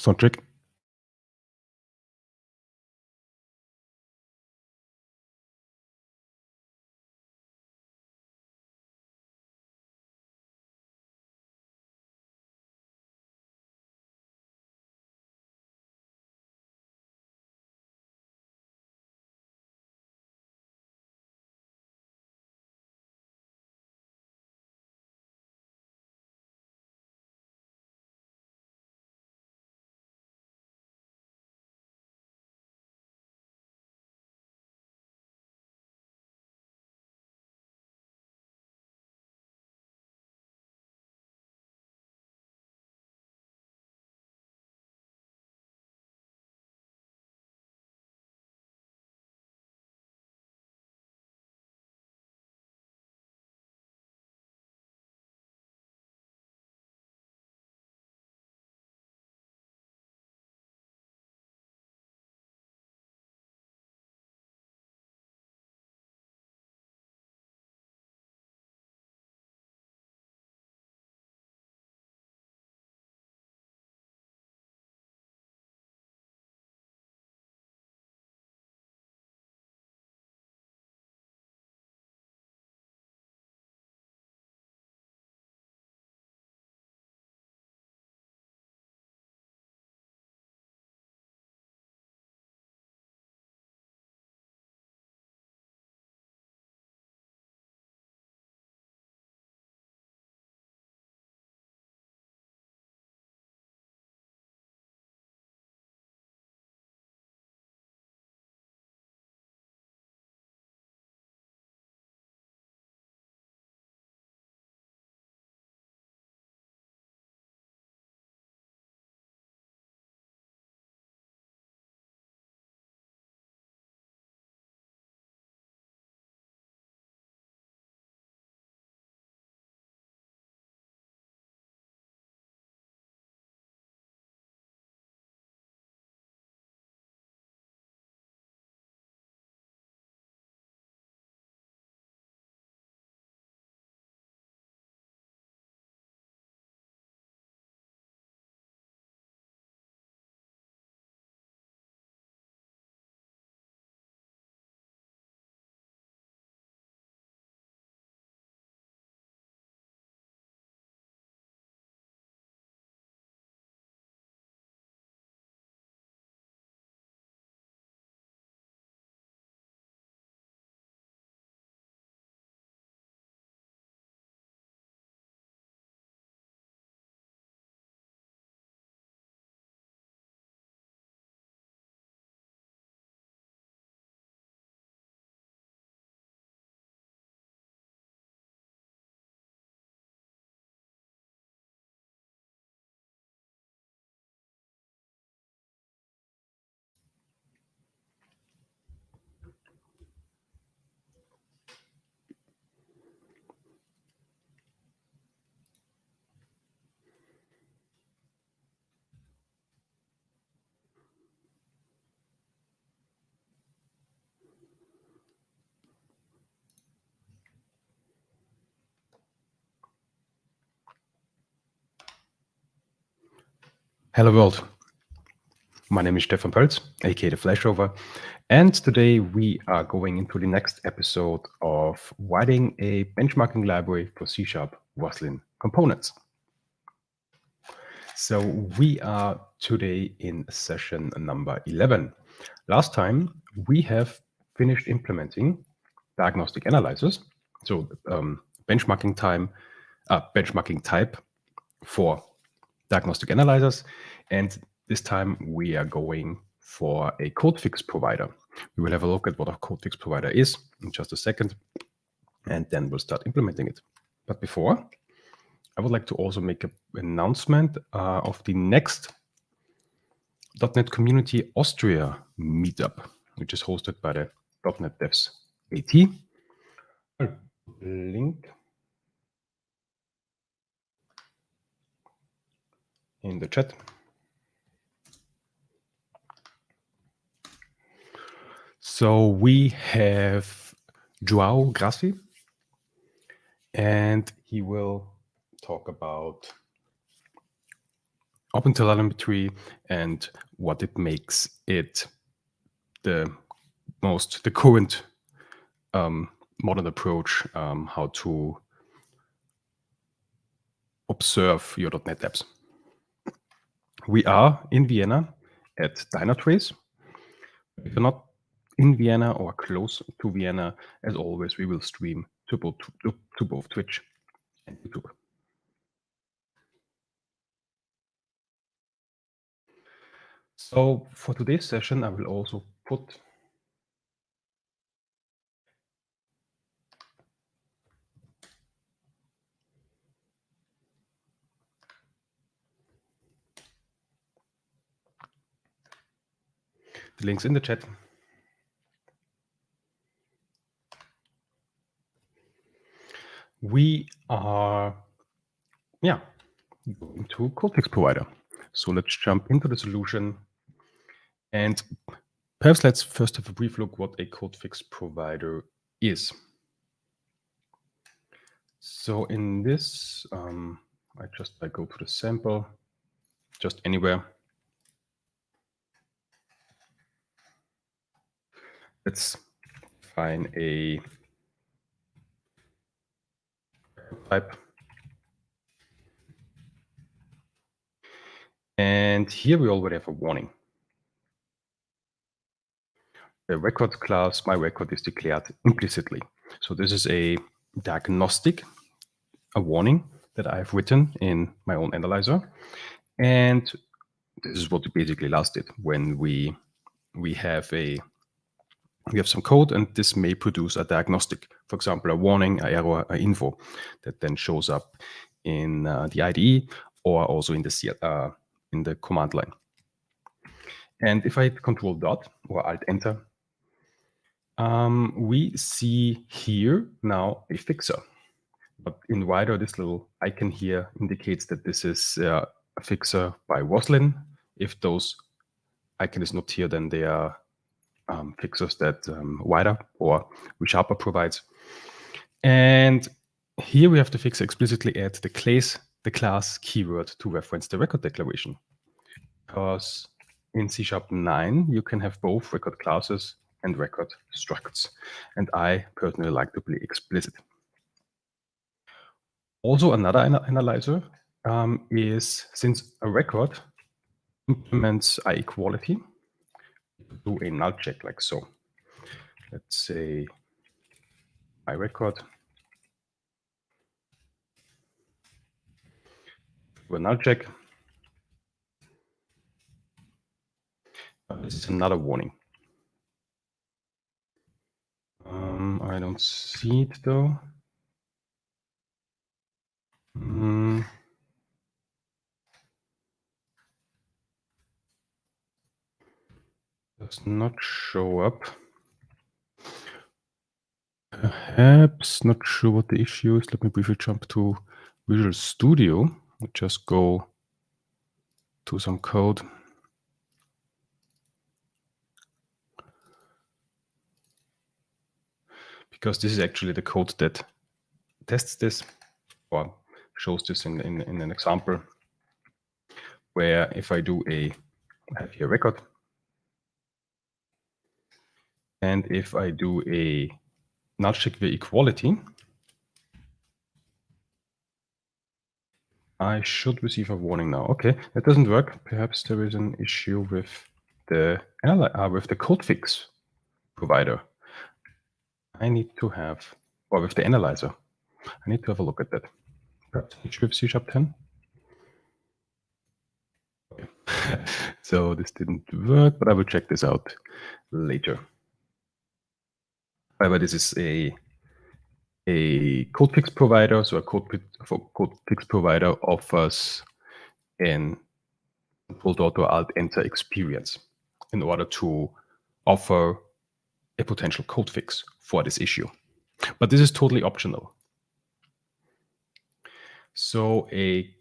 Soundcheck. Hello world. My name is Stefan Pölz, aka the Flashover, and today we are going into the next episode of writing a benchmarking library for C Roslyn components. So we are today in session number 11. Last time we have finished implementing diagnostic analyzers, so benchmarking type for diagnostic analyzers, and this time we are going for a code fix provider. We will have a look at what a code fix provider is in just a second, and then we'll start implementing it. But before, I would like to also make an announcement of the next .NET Community Austria meetup, which is hosted by the .NET Devs AT. Link in the chat. So we have Joao Grassi, and he will talk about OpenTelemetry and what it makes it the current modern approach how to observe your .NET apps. We are in Vienna at Dynatrace. If you're not in Vienna or close to Vienna, as always, we will stream to both Twitch and YouTube. So for today's session, I will also put the links in the chat. We are, going to CodeFix provider. So let's jump into the solution. And perhaps let's first have a brief look what a CodeFix provider is. So in this, I go to the sample, just anywhere. Let's find a type. And here we already have a warning. The record class, my record is declared implicitly. So this is a diagnostic, a warning that I've written in my own analyzer. And this is what we basically last did when we have some code, and this may produce a diagnostic, for example, a warning, an error, an info that then shows up in the IDE or also in the command line. And if I hit Control Dot or Alt Enter, we see here now a fixer. But in wider, this little icon here indicates that this is a fixer by Roslyn. If those icon is not here, then they are fixers that wider or ReSharper provides. And here we have the fixer explicitly add the class keyword to reference the record declaration. Because in C# 9, you can have both record classes and record structs. And I personally like to be explicit. Also, another analyzer is, since a record implements iEquality, do a null check like so. Let's say my record, do a null check. This is another warning. I don't see it though. Does not show up. Perhaps not sure what the issue is. Let me briefly jump to Visual Studio. I'll just go to some code. Because this is actually the code that tests this or shows this in an example where if I do I have here record, and if I do a null check via equality, I should receive a warning now. Okay, that doesn't work. Perhaps there is an issue with the CodeFix provider. I need to have, or with the analyzer, I need to have a look at that. Perhaps an issue with C# 10. Okay. So this didn't work, but I will check this out later. However, this is a CodeFix provider, so a CodeFix provider offers an Control Dot or Alt Enter experience in order to offer a potential code fix for this issue. But this is totally optional. So a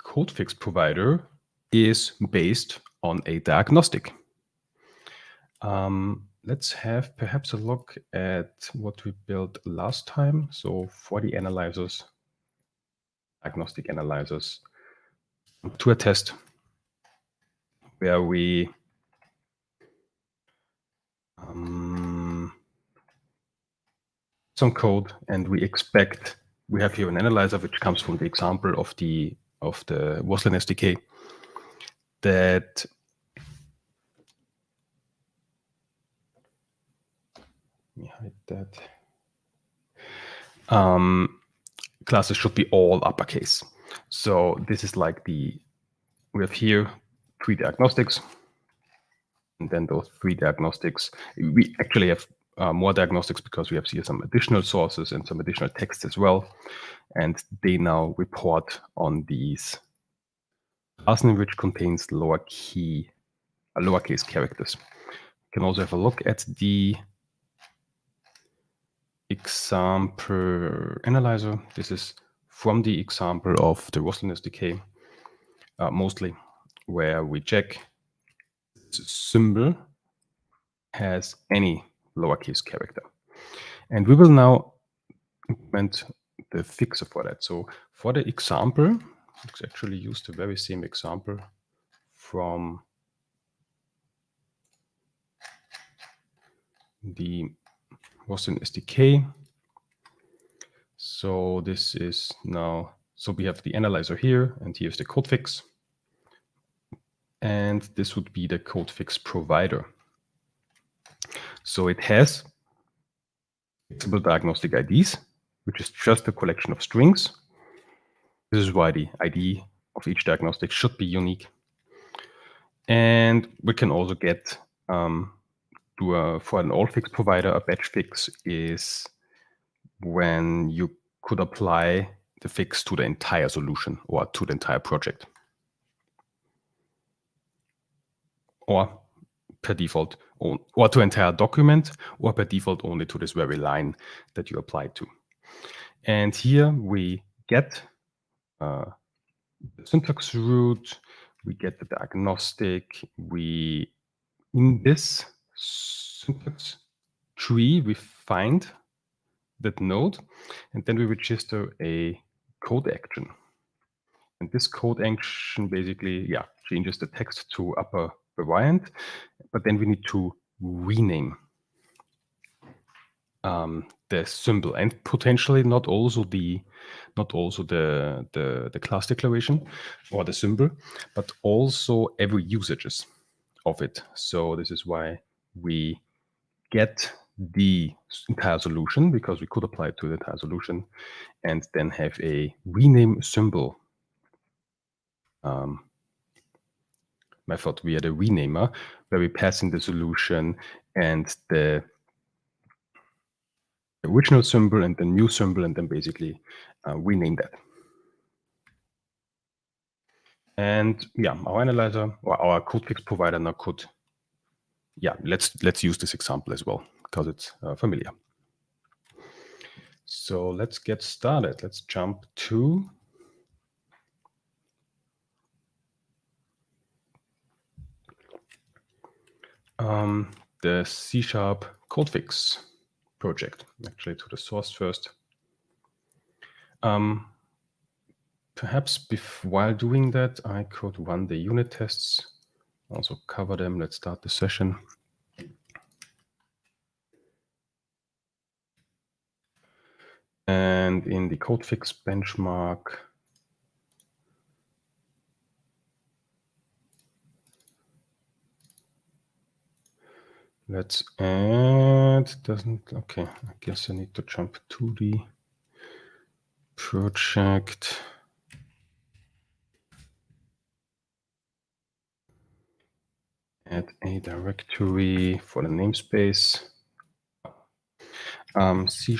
code fix provider is based on a diagnostic. Let's have perhaps a look at what we built last time. So for the analyzers, diagnostic analyzers, to a test. where we some code, and we expect we have here an analyzer which comes from the example of the Roslyn SDK that let me hide that. Classes should be all uppercase. So this is like we have here 3 diagnostics, and then those 3 diagnostics. We actually have more diagnostics because we have here some additional sources and some additional text as well, and they now report on these classname which contains lowercase characters. You can also have a look at the example analyzer. This is from the example of the Roslyn SDK, mostly, where we check symbol has any lowercase character. And we will now implement the fixer for that. So for the example, let's actually use the very same example from the Roslyn SDK. So this is now, so we have the analyzer here, and here's the code fix. And this would be the code fix provider. So it has flexible diagnostic IDs, which is just a collection of strings. This is why the ID of each diagnostic should be unique. And we can also get, for an all fix provider, a batch fix is when you could apply the fix to the entire solution or to the entire project. Or per default, or to entire document, or per default only to this very line that you applied to. And here we get the syntax root, we get the diagnostic, in this syntax tree, we find that node, and then we register a code action. And this code action basically, changes the text to upper variant, but then we need to rename the symbol, and potentially not also the class declaration or the symbol, but also every usages of it. So this is why we get the entire solution, because we could apply it to the entire solution, and then have a rename symbol method via the renamer, where we pass in the solution and the original symbol and the new symbol, and then basically rename that. And our analyzer or our code fix provider now could, let's use this example as well because it's familiar. So let's get started. Let's jump to the C# code fix project, actually to the source first. Perhaps while doing that, I could run the unit tests, also cover them. Let's start the session. And in the code fix benchmark, let's add, okay, I guess I need to jump to the project. Add a directory for the namespace. C#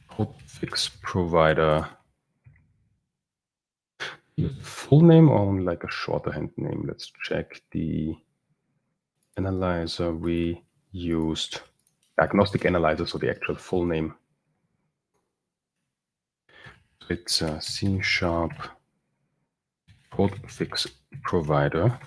code fix provider. Full name or only like a shorthand name? Let's check the analyzer we used. Diagnostic analyzer, so the actual full name. It's C# code fix provider.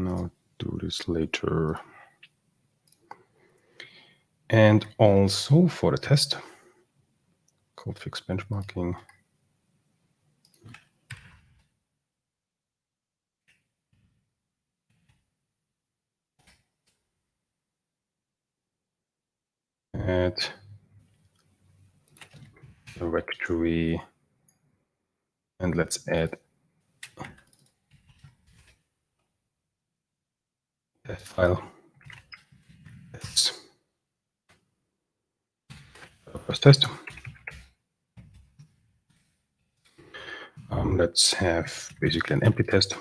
I'll do this later. And also for the test, code fix benchmarking. Add directory, and let's add test file. Yes. First test. Let's have basically an empty test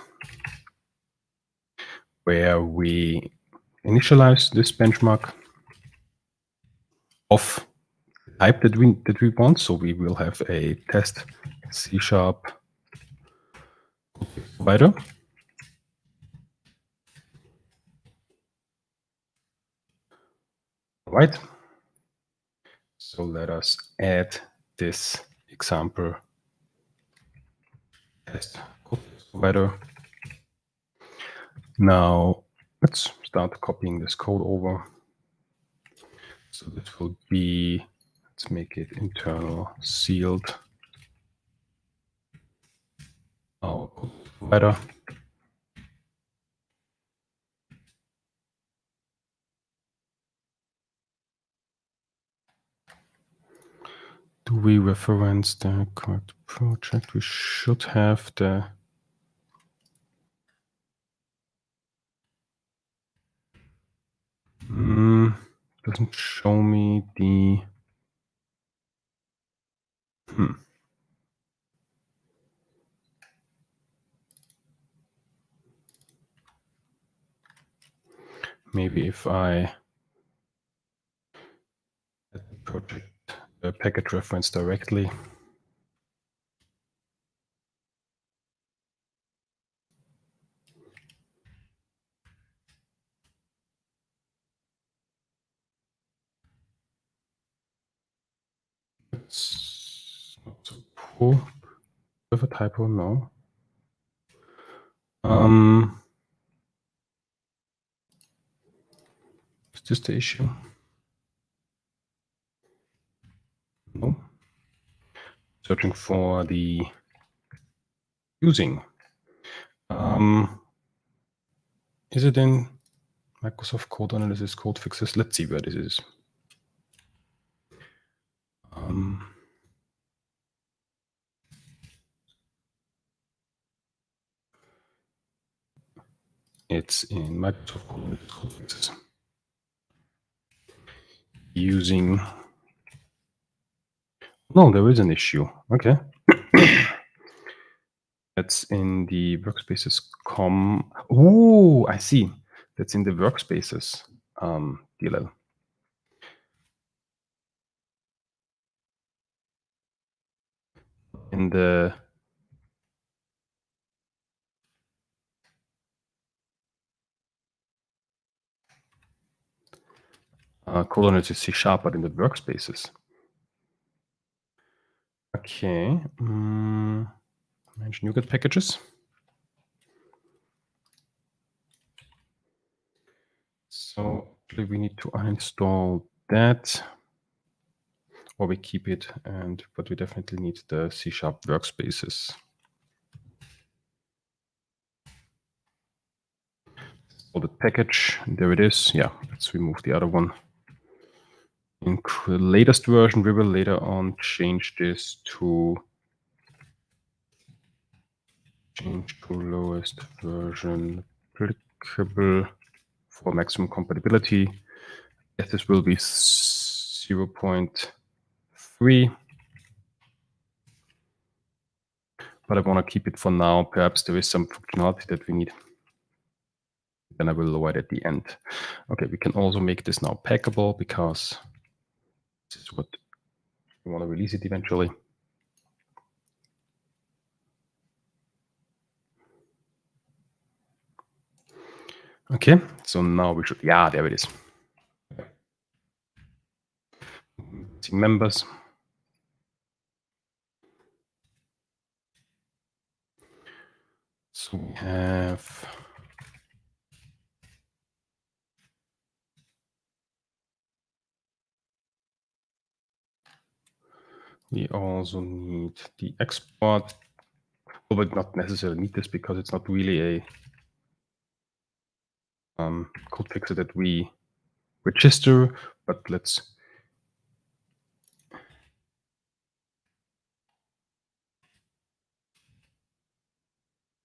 where we initialize this benchmark of the type that we want. So we will have a test C# provider. All right. So let us add this example test provider. Now let's start copying this code over. So this will be, let's make it internal sealed. Our code provider. Do we reference the correct project? We should have the doesn't show me the maybe if I add the project package reference directly. It's not so poor. With a typo, no. Is this the issue? No. Searching for the using. Is it in Microsoft Code Analysis Code Fixes? Let's see where this is. It's in Microsoft Code Analysis Code Fixes. Using. No, there is an issue. Okay. That's in the workspaces Oh, I see. That's in the workspaces DLL. In the colon is C#, but in the workspaces. Okay. Manage NuGet packages. So actually we need to uninstall that, or we keep it, but we definitely need the C# workspaces. So the package, there it is. Yeah, let's remove the other one. In the latest version, we will later on change this to lowest version applicable for maximum compatibility. Yes, this will be 0.3. But I want to keep it for now. Perhaps there is some functionality that we need. Then I will lower it at the end. Okay, we can also make this now packable because this is what we want to release it eventually. Okay, so now we should, yeah, there it is. Team members. So we have We also need the export. We would not necessarily need this because it's not really a code fixer that we register, but let's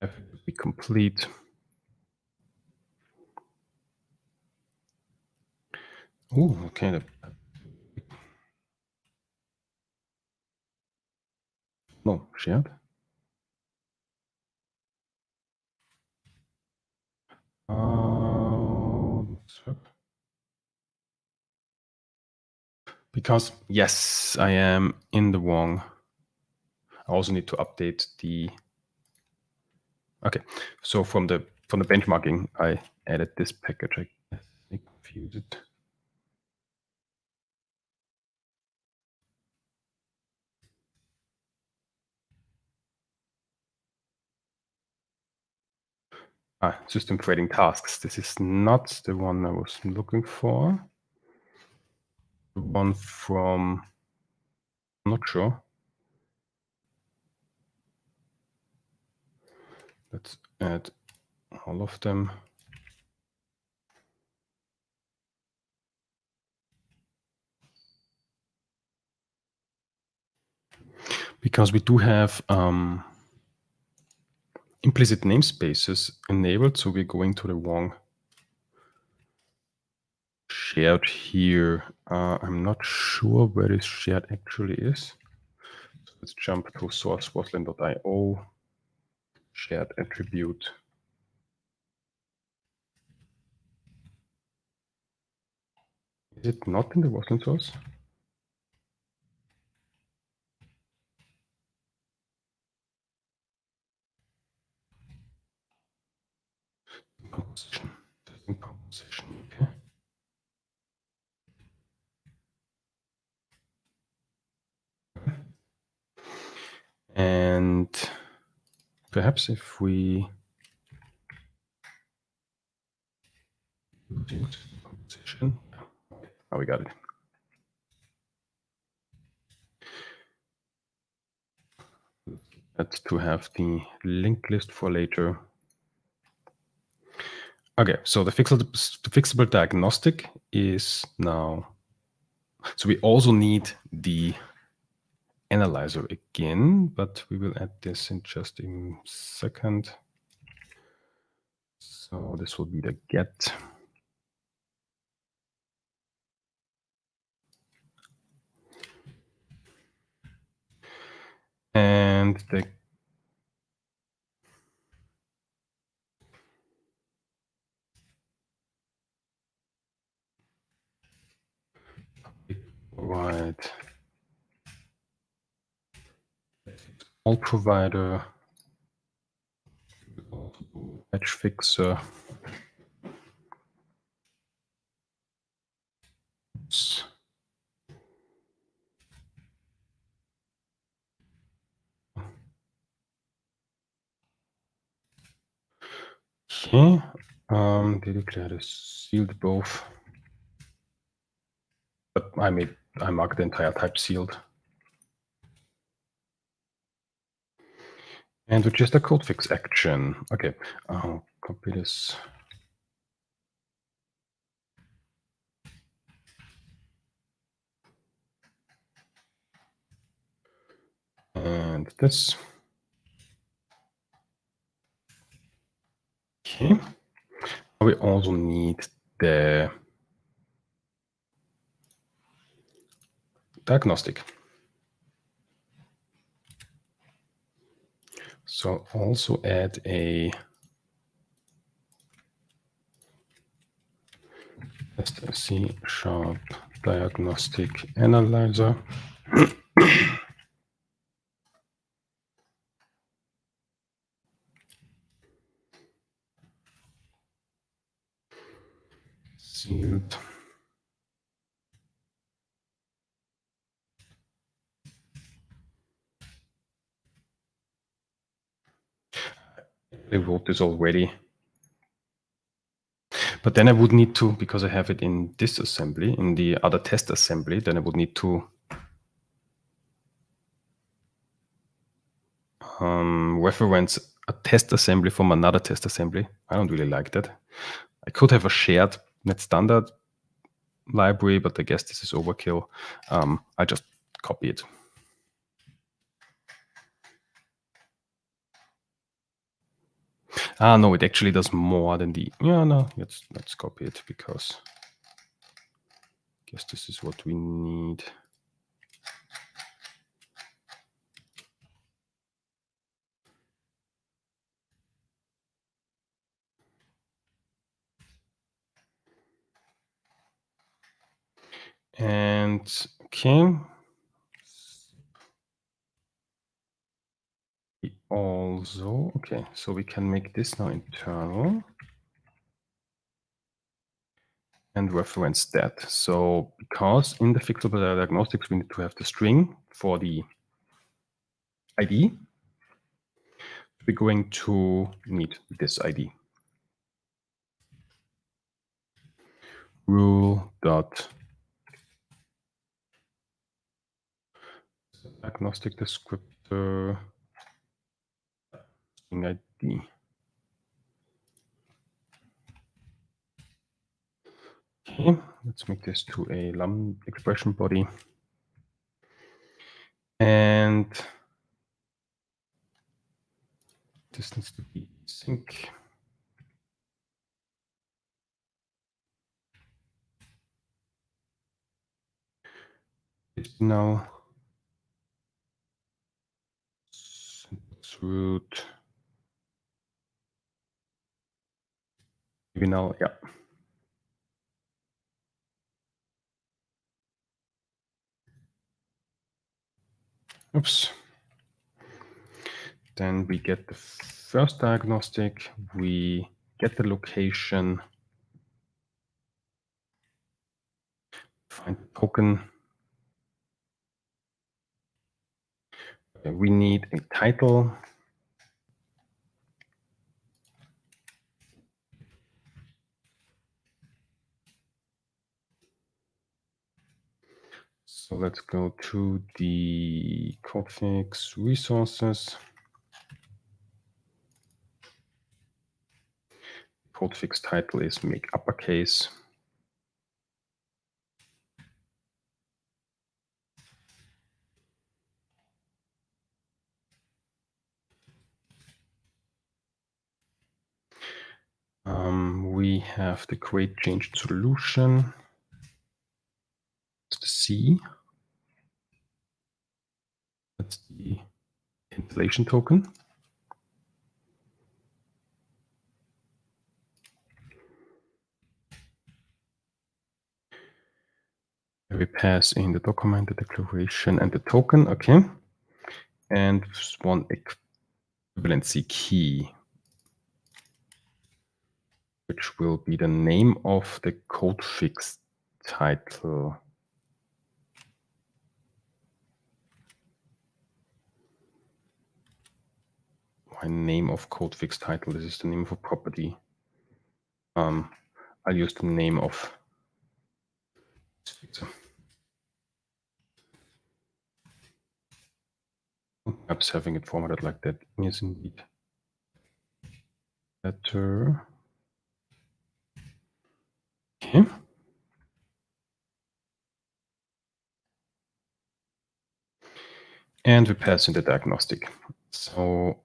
have it be complete. Oh, okay. No, shared. Because yes, I am in the wrong. I also need to update the. Okay, so from the benchmarking, I added this package. I guess I confused it. System threading tasks. This is not the one I was looking for. The one from, I'm not sure. Let's add all of them. Because we do have implicit namespaces enabled, so we're going to the wrong shared here. I'm not sure where this shared actually is. So let's jump to source roslyn.io, shared attribute. Is it not in the Roslyn source? Composition. Composition. Okay. And perhaps if we composition. Oh, we got it. That's to have the linked list for later. Okay, so the fixable diagnostic is now. So we also need the analyzer again, but we will add this in just a second. So this will be the get. And the right all provider patch fixer. Oops. Okay, they declared a sealed both, but I marked the entire type sealed. And with just a code fix action. Okay, I'll copy this. And this. Okay. We also need the diagnostic. So also add a C# diagnostic analyzer. Sealed. I wrote this already. But then I would need to, because I have it in this assembly, in the other test assembly, then I would need to reference a test assembly from another test assembly. I don't really like that. I could have a shared net standard library, but I guess this is overkill. I just copy it. No, it actually does more than the, no, let's copy it because I guess this is what we need. And okay. Also, okay, so we can make this now internal and reference that. So because in the fixable diagnostics, we need to have the string for the ID, we're going to need this ID. Rule dot diagnostic descriptor string ID. Okay, let's make this to a lambda expression body. And this needs to be sync. It's now root. Maybe now, yeah. Oops. Then we get the first diagnostic, we get the location, find the token. We need a title. So let's go to the CodeFix resources. CodeFix title is make uppercase. We have the create changed solution. It's the C. That's the installation token. We pass in the document, the declaration, and the token. Okay. And one equivalency key, which will be the name of the CodeFix title. My name of CodeFix title. This is the name of a property. I'll use the name of fixer. Perhaps having it formatted like that is indeed better. Okay. And we pass in the diagnostic. So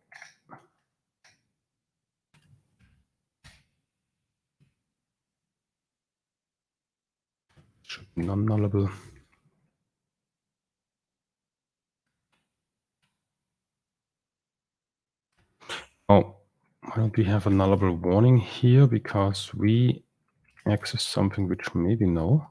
should be non-nullable. Oh, why don't we have a nullable warning here? Because we access something which maybe no.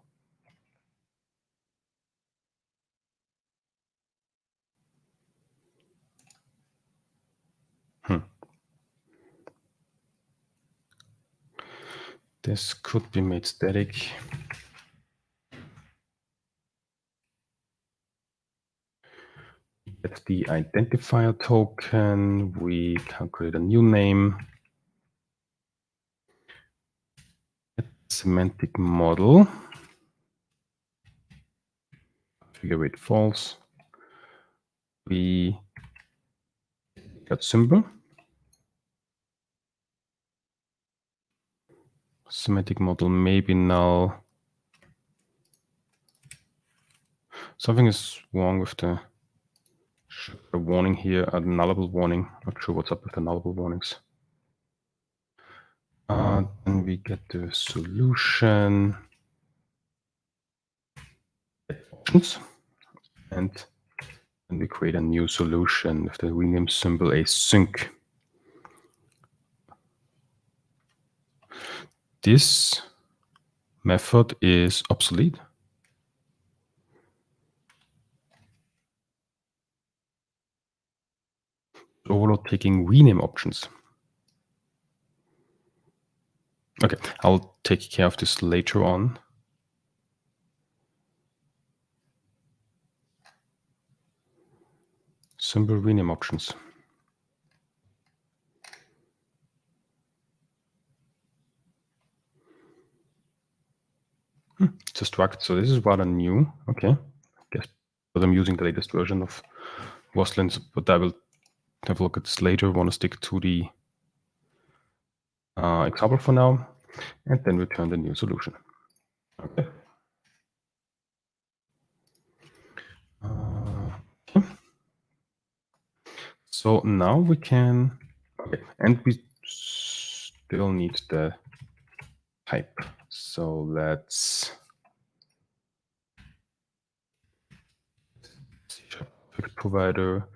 This could be made static. Get the identifier token. We calculate a new name. Semantic model. Figure it false. We that symbol. Semantic model maybe null. Something is wrong with the warning here, a nullable warning. Not sure what's up with the nullable warnings. Then we get the solution options, and then we create a new solution with the rename symbol async. This method is obsolete. Overload taking rename options. Okay, I'll take care of this later on. Symbol rename options. It's a struct, so this is rather new. Okay, I guess but I'm using the latest version of Roslyn, but I will have a look at this later. I want to stick to the example for now, and then return the new solution. Okay. Okay. So now we can, okay, and we still need the type. So let's provider.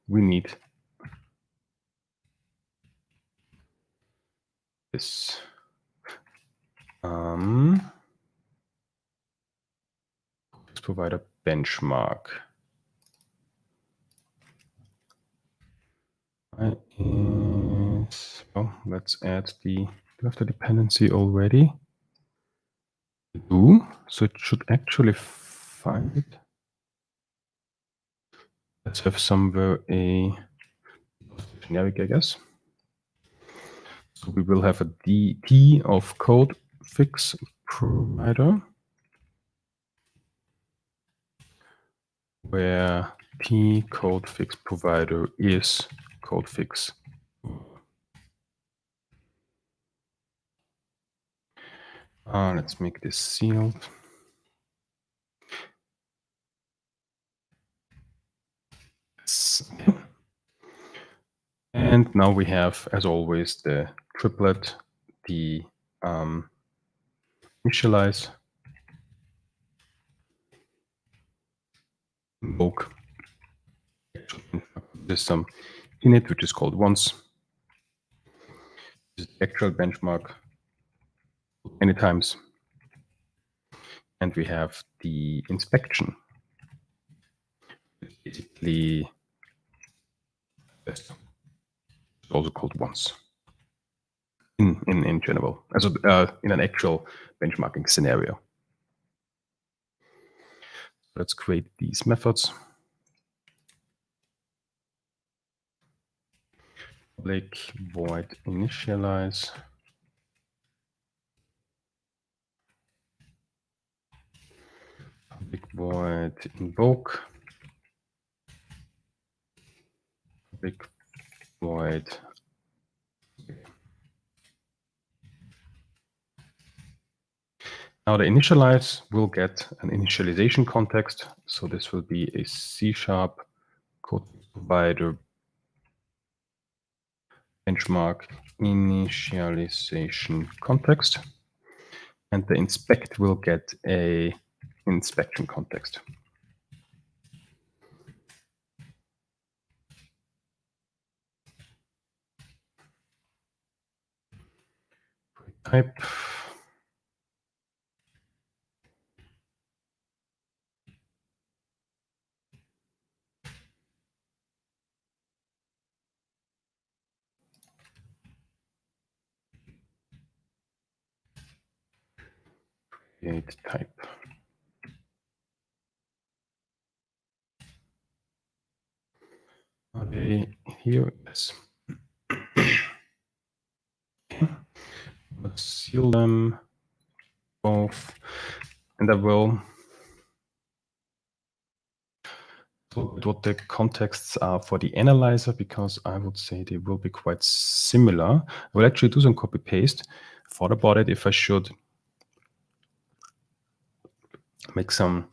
We need this. Provider benchmark. Well, let's add the, do you have the dependency already? Do, so it should actually find it. Let's have somewhere a generic, I guess. So we will have a DT of code fix provider, where T code fix provider is code fix. Let's make this sealed. And now we have, as always, the triplet, the initialize, invoke, there's some init, which is called once. This is the actual benchmark many times. And we have the inspection, basically also called once in general, as in an actual benchmarking scenario. Let's create these methods. Public void initialize. Public void invoke. Public void. Now the initialize will get an initialization context. So this will be a C# code provider benchmark initialization context. And the inspect will get a inspection context. Type. Create type. Okay, here it is. Let's seal them both, and I will what the contexts are for the analyzer, because I would say they will be quite similar. I will actually do some copy paste. Thought about it if I should make some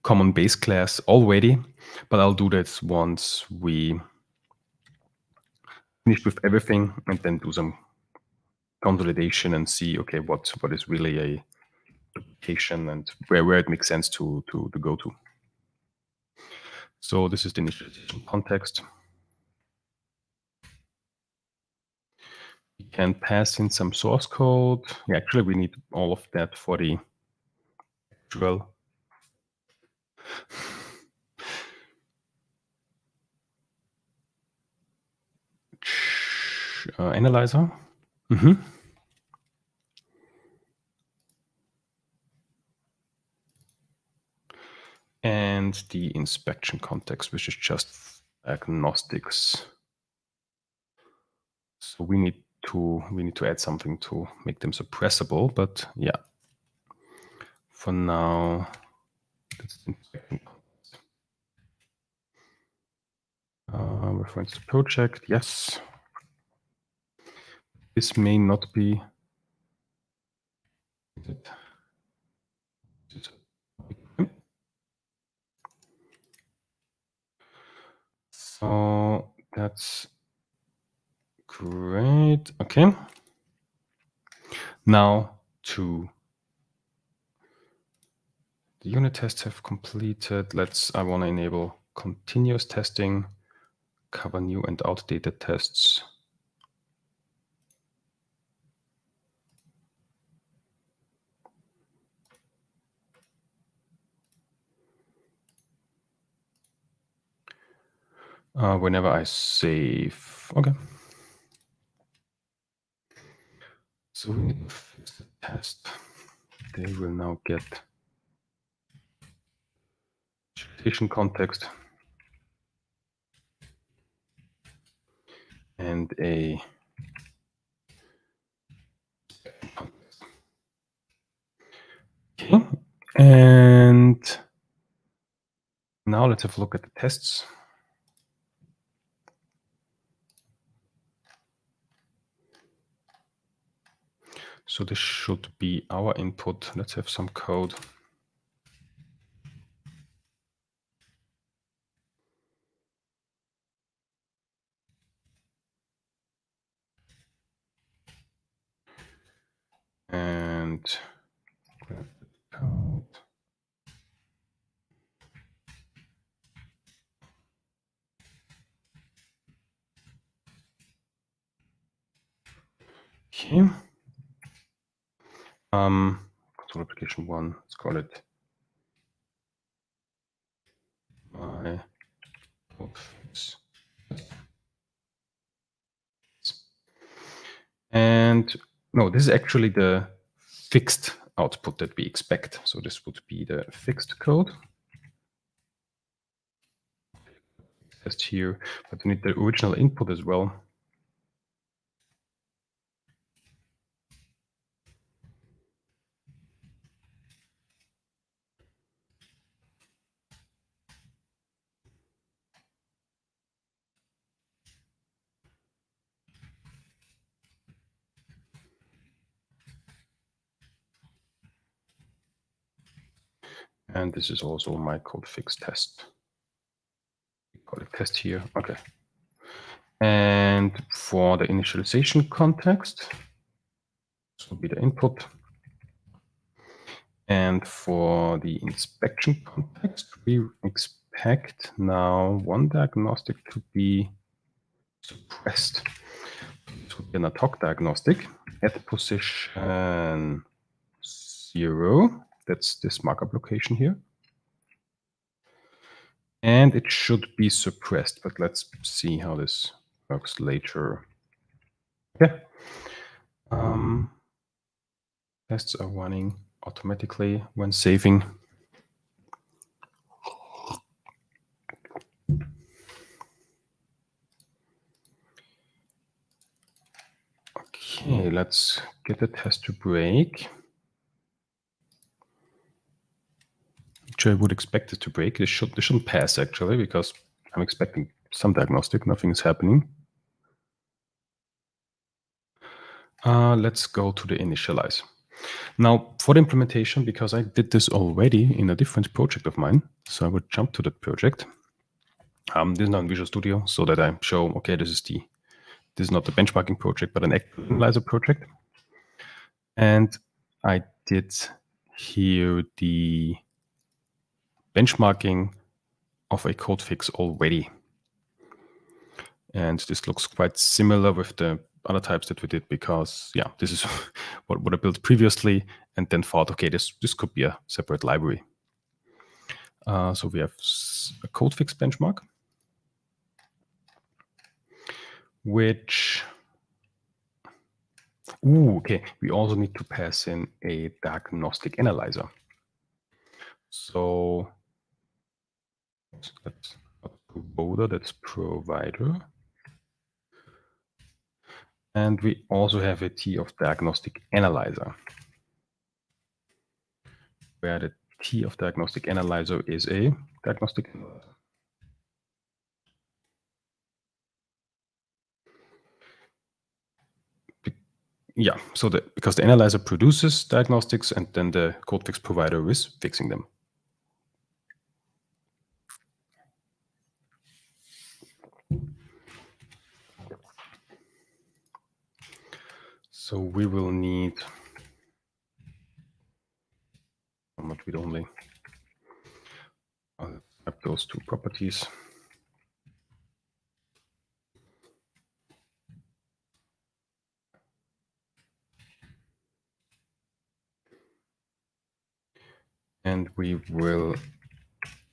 common base class already, but I'll do that once we finish with everything and then do some consolidation and see, okay, what is really a duplication and where it makes sense to go to. So this is the initialization context. We can pass in some source code. Yeah, actually, we need all of that for the actual analyzer. And the inspection context, which is just agnostics. So we need to add something to make them suppressible, but yeah. For now, that's the inspection context. Reference to project, yes. This may not be. So that's great. Okay. Now the unit tests have completed. I want to enable continuous testing, cover new and outdated tests. Whenever I save. Okay. So we need to fix the test. They will now get initialization context and a context. Okay. And now let's have a look at the tests. So this should be our input. Let's have some code. And grab the code. Okay. Control application 1, let's call it my fix. And no, this is actually the fixed output that we expect. So this would be the fixed code. Test here, but we need the original input as well. And this is also my code fix test. We call it test here. Okay. And for the initialization context, this will be the input. And for the inspection context, we expect now one diagnostic to be suppressed. This would be an ad hoc diagnostic at position 0. That's this markup location here. And it should be suppressed, but let's see how this works later. Yeah. Tests are running automatically when saving. Okay, let's get the test to break. actually I would expect it to break. This shouldn't pass actually, because I'm expecting some diagnostic. Nothing is happening. Let's go to the initialize. Now for the implementation, because I did this already in a different project of mine, so I would jump to that project. This is now in Visual Studio, so that I show, okay, this is not the benchmarking project, but an actual analyzer project. And I did here the benchmarking of a code fix already. And this looks quite similar with the other types that we did, because yeah, this is what I built previously, and then thought, okay, this could be a separate library. So we have a code fix benchmark, which, okay, we also need to pass in a diagnostic analyzer. So that's not provider, that's provider. And we also have a T of diagnostic analyzer, where the T of diagnostic analyzer is a diagnostic analyzer. Yeah, so because the analyzer produces diagnostics, and then the code fix provider is fixing them. So we will need not read only. I'll have those two properties. And we will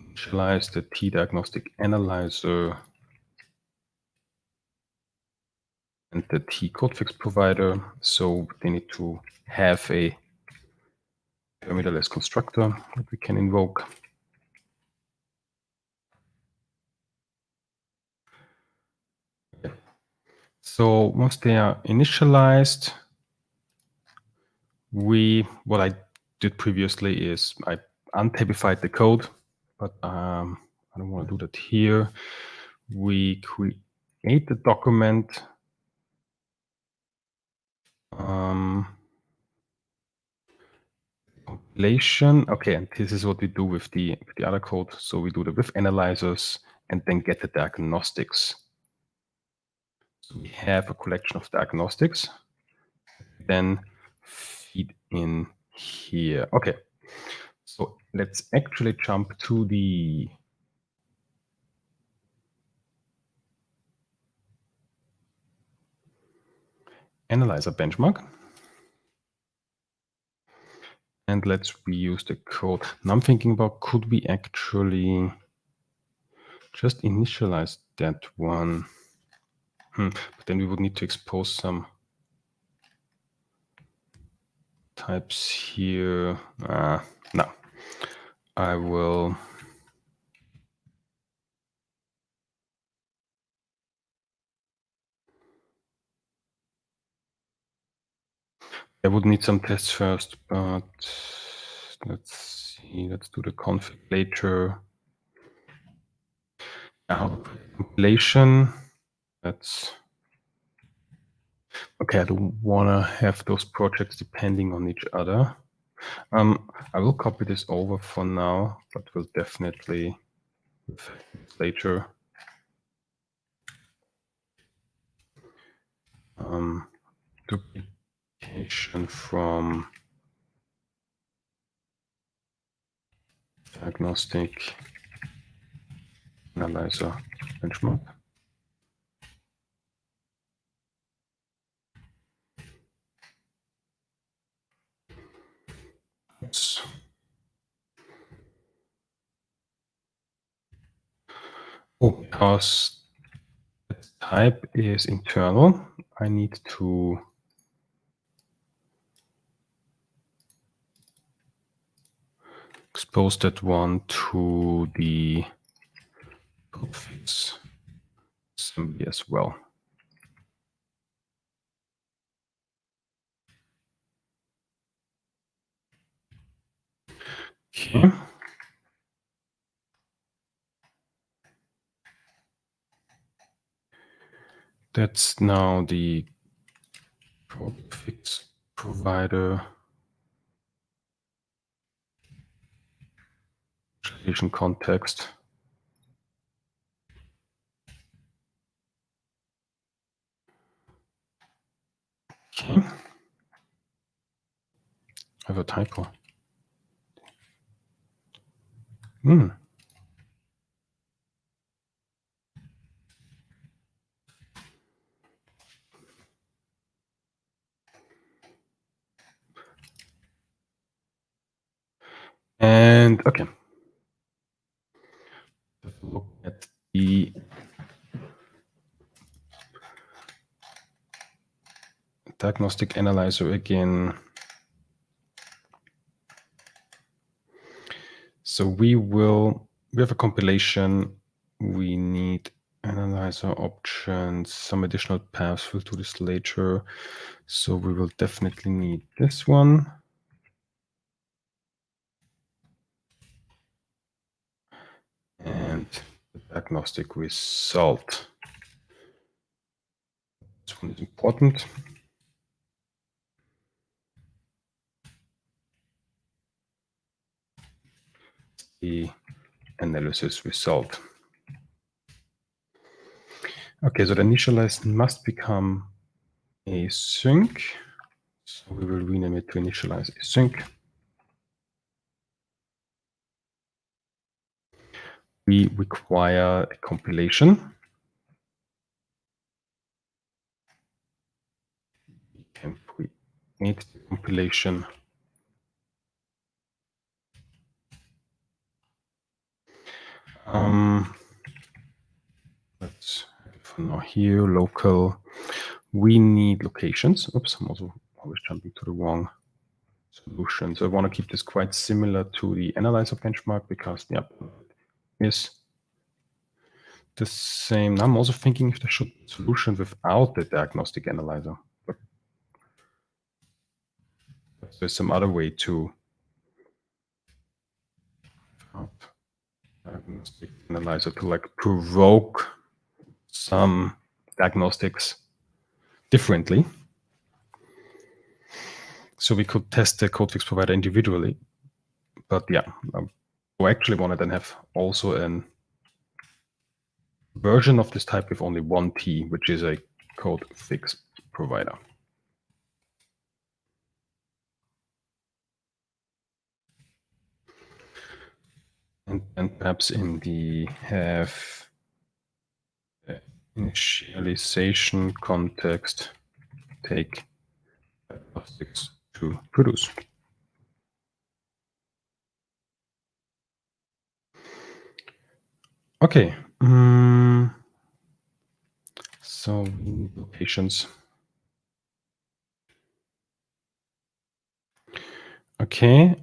initialize the T diagnostic analyzer and the T code fix provider. So they need to have a parameterless constructor that we can invoke. So once they are initialized, what I did previously is I untabified the code, but I don't want to do that here. We create the document. Compilation. Okay, and this is what we do with the other code. So we do the with analyzers and then get the diagnostics. So we have a collection of diagnostics, then feed in here. Okay, so let's actually jump to the analyzer benchmark. And let's reuse the code. Now I'm thinking about, could we actually just initialize that one? But then we would need to expose some types here. No, I will. I would need some tests first, but let's see. Let's do the config later. Compilation. That's okay. I don't want to have those projects depending on each other. I will copy this over for now, but we'll definitely later. Duplication from diagnostic analyzer benchmark. Oops. Oh, because the type is internal, I need to expose that one to the code fix assembly as well. Okay. That's now the code fix provider installation context. Okay. I have a typo. And okay. Let's look at the diagnostic analyzer again. So we have a compilation. We need analyzer options, some additional paths. We'll do this later. So we will definitely need this one. And the diagnostic result. This one is important. The analysis result. Okay, so the initialize must become async. So we will rename it to initialize async. We require a compilation. We can create the compilation. Let's have for now here local. We need locations. Oops, I'm also always jumping to the wrong solution. So I want to keep this quite similar to the analyzer benchmark because the upload is the same. I'm also thinking if there should be a solution without the diagnostic analyzer. But there's some other way to diagnostic analyzer to like provoke some diagnostics differently. So we could test the code fix provider individually. But yeah, I actually want to then have also a version of this type with only one T, which is a code fix provider. And perhaps in the have initialization context, take diagnostics to produce. Okay. So we need locations. Okay,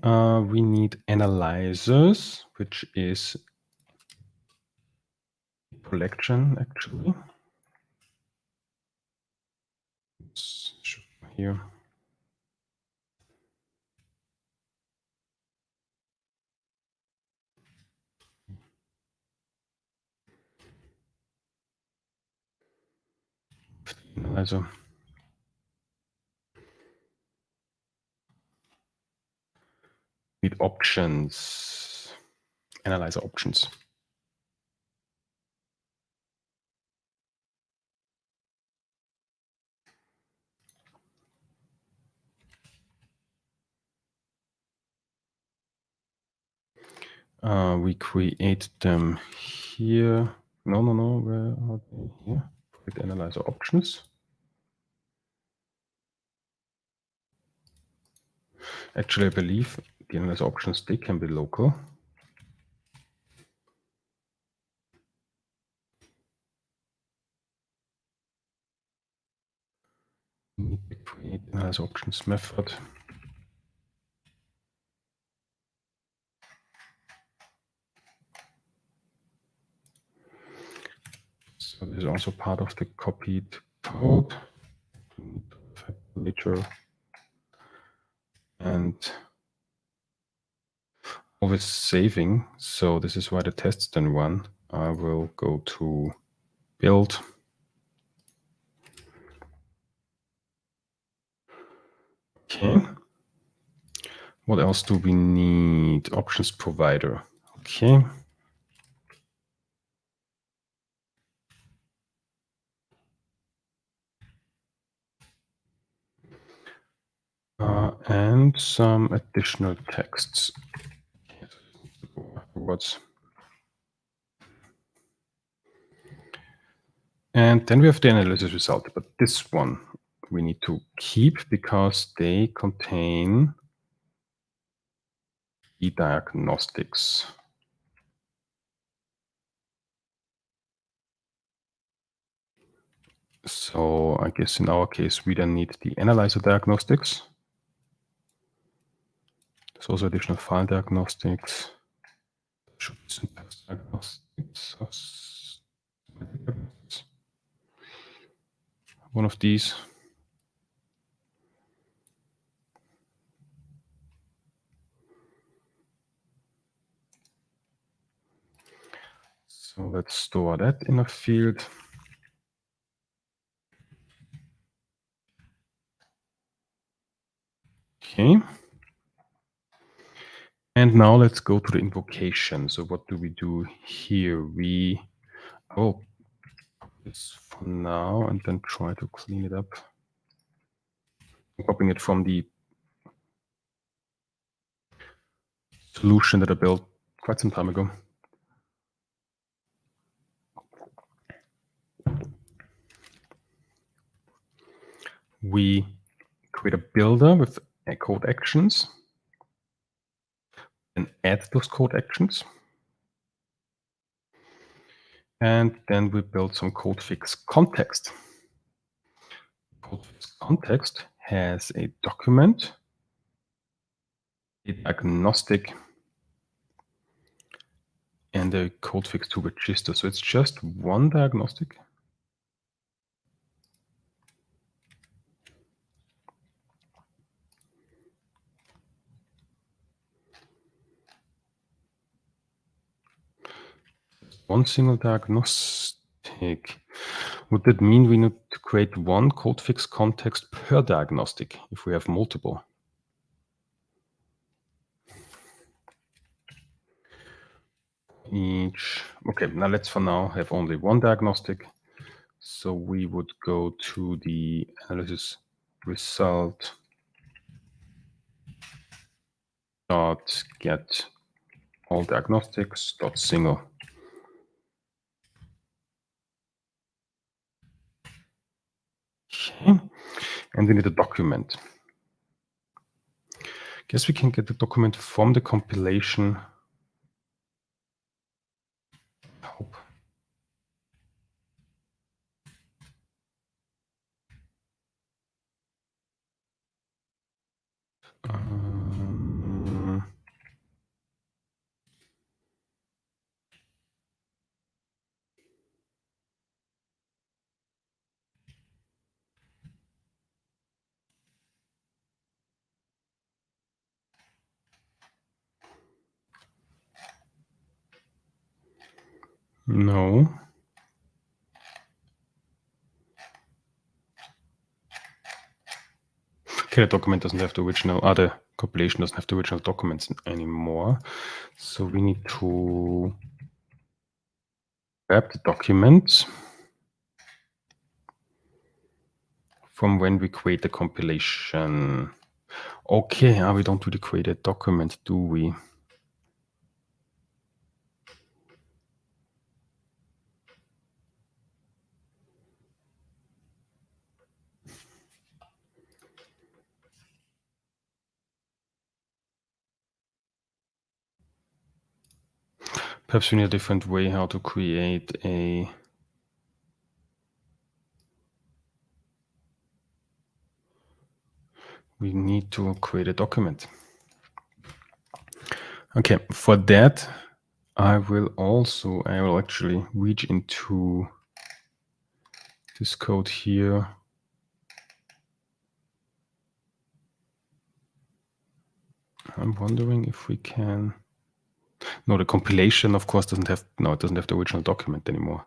we need analyzers, which is a collection actually. Let's show here. Analyzer. Need options, analyzer options. We create them here. No, where are they? Here. Create analyzer options. Actually, I believe the analyzer options, they can be local. We need to create analyzer options method. So this is also part of the copied code. Later. And always saving. So this is why the tests then run. I will go to build. Okay. What else do we need? Options provider. Okay. And some additional texts. And then we have the analysis result, but this one we need to keep because they contain the diagnostics. So I guess in our case, we then need the analyzer diagnostics. There's also additional file diagnostics. Should be syntax diagnostics. One of these. So let's store that in a field. Okay. And now let's go to the invocation. So what do we do here? We this for now and then try to clean it up. I'm copying it from the solution that I built quite some time ago. We create a builder with code actions and add those code actions. And then we build some code fix context. Code fix context has a document, a diagnostic, and a code fix to register. So it's just one diagnostic. One single diagnostic. Would that mean we need to create one code fix context per diagnostic if we have multiple? Okay, now let's for now have only one diagnostic. So we would go to the analysis result dot get all diagnostics dot single. Okay, and we need a document. Guess we can get the document from the compilation. Hope. No. Okay, the document doesn't have the original, the compilation doesn't have the original documents anymore. So we need to grab the documents from when we create the compilation. Okay, we don't really create a document, do we? Perhaps we need a different way how to create a... We need to create a document. Okay, for that, I will actually reach into this code here. I'm wondering if we can... No, the compilation, of course, doesn't have the original document anymore.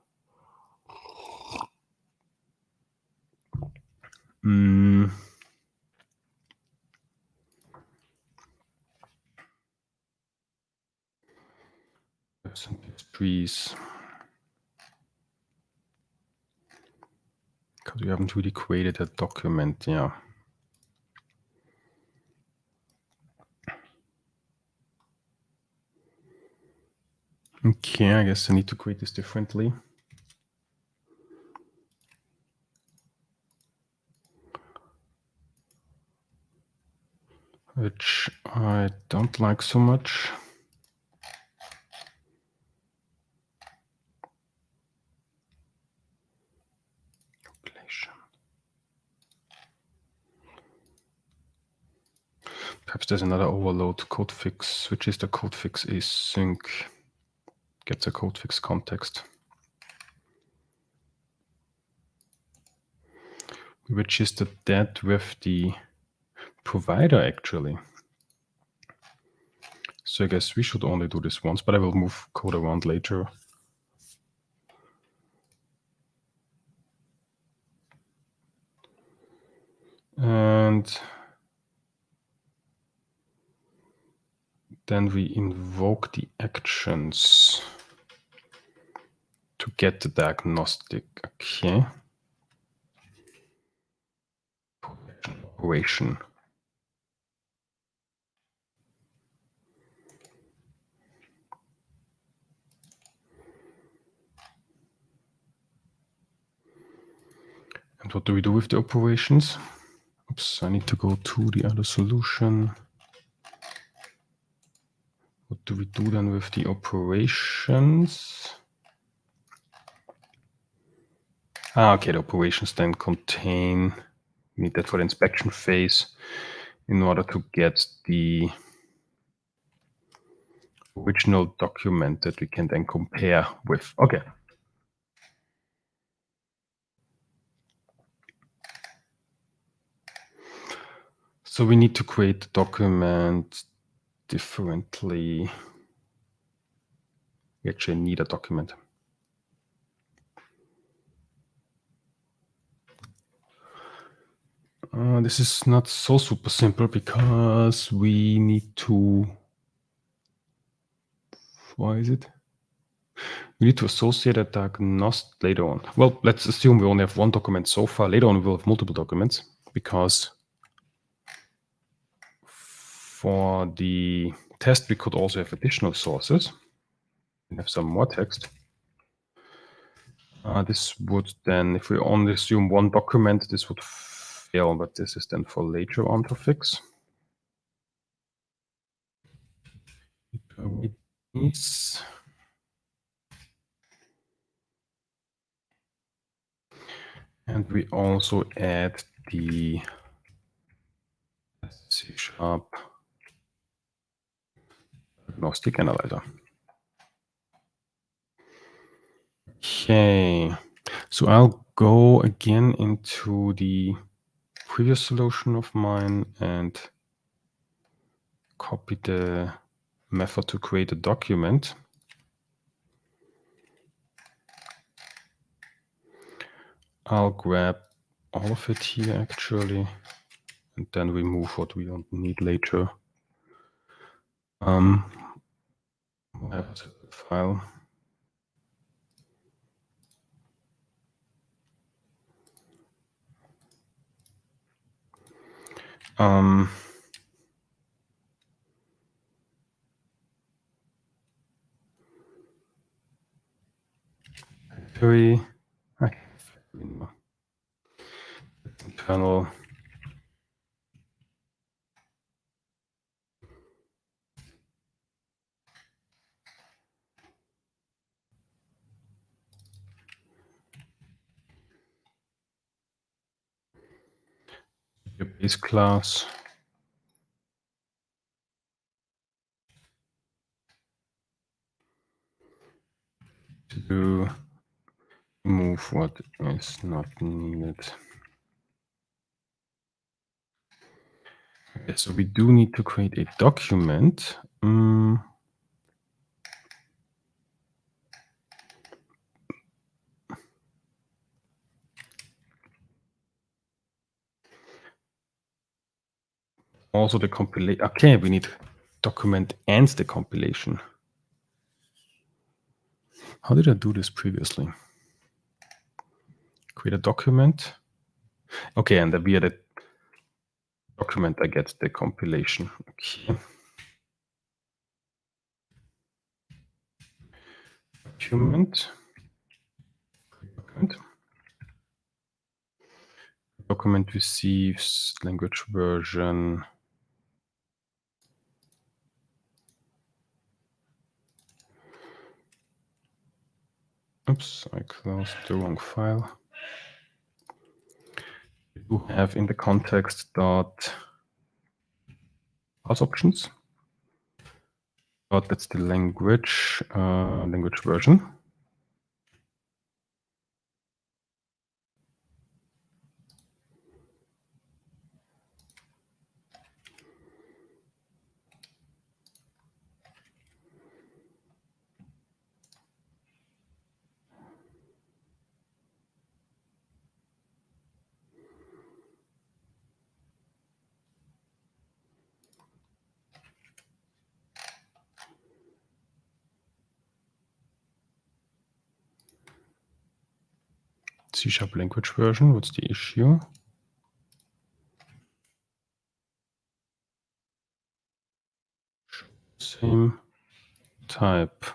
some trees. Because we haven't really created a document, yeah. Okay, I guess I need to create this differently. Which I don't like so much. Compilation. Perhaps there's another overload code fix, which is the code fix async. Gets a code fix context. We registered that with the provider actually. So I guess we should only do this once, but I will move code around later. And then we invoke the actions to get the diagnostic. Okay. Operation. And what do we do with the operations? Oops, I need to go to the other solution. What do we do then with the operations? Okay, the operations then contain, we need that for the inspection phase in order to get the original document that we can then compare with. Okay. So we need to create the document differently. We actually need a document. This is not so super simple because we need to, why is it? We need to associate a diagnostic later on. Well, let's assume we only have one document so far. Later on, we will have multiple documents because for the test, we could also have additional sources and have some more text. This would then, if we only assume one document, this would fail, but this is then for later on to fix. And we also add the C# diagnostic analyzer. Okay, so I'll go again into the previous solution of mine and copy the method to create a document. I'll grab all of it here actually, and then remove what we don't need later. I have a separate file. Very internal. Your base class. To remove what is not needed. Okay, so we do need to create a document. Also the compilation. Okay, we need document and the compilation. How did I do this previously? Create a document. Okay, and via the document I get the compilation. Okay. Document. Document receives language version. Oops, I closed the wrong file. We do have in the context dot house options. But that's the language version. C# language version, what's the issue? Same type.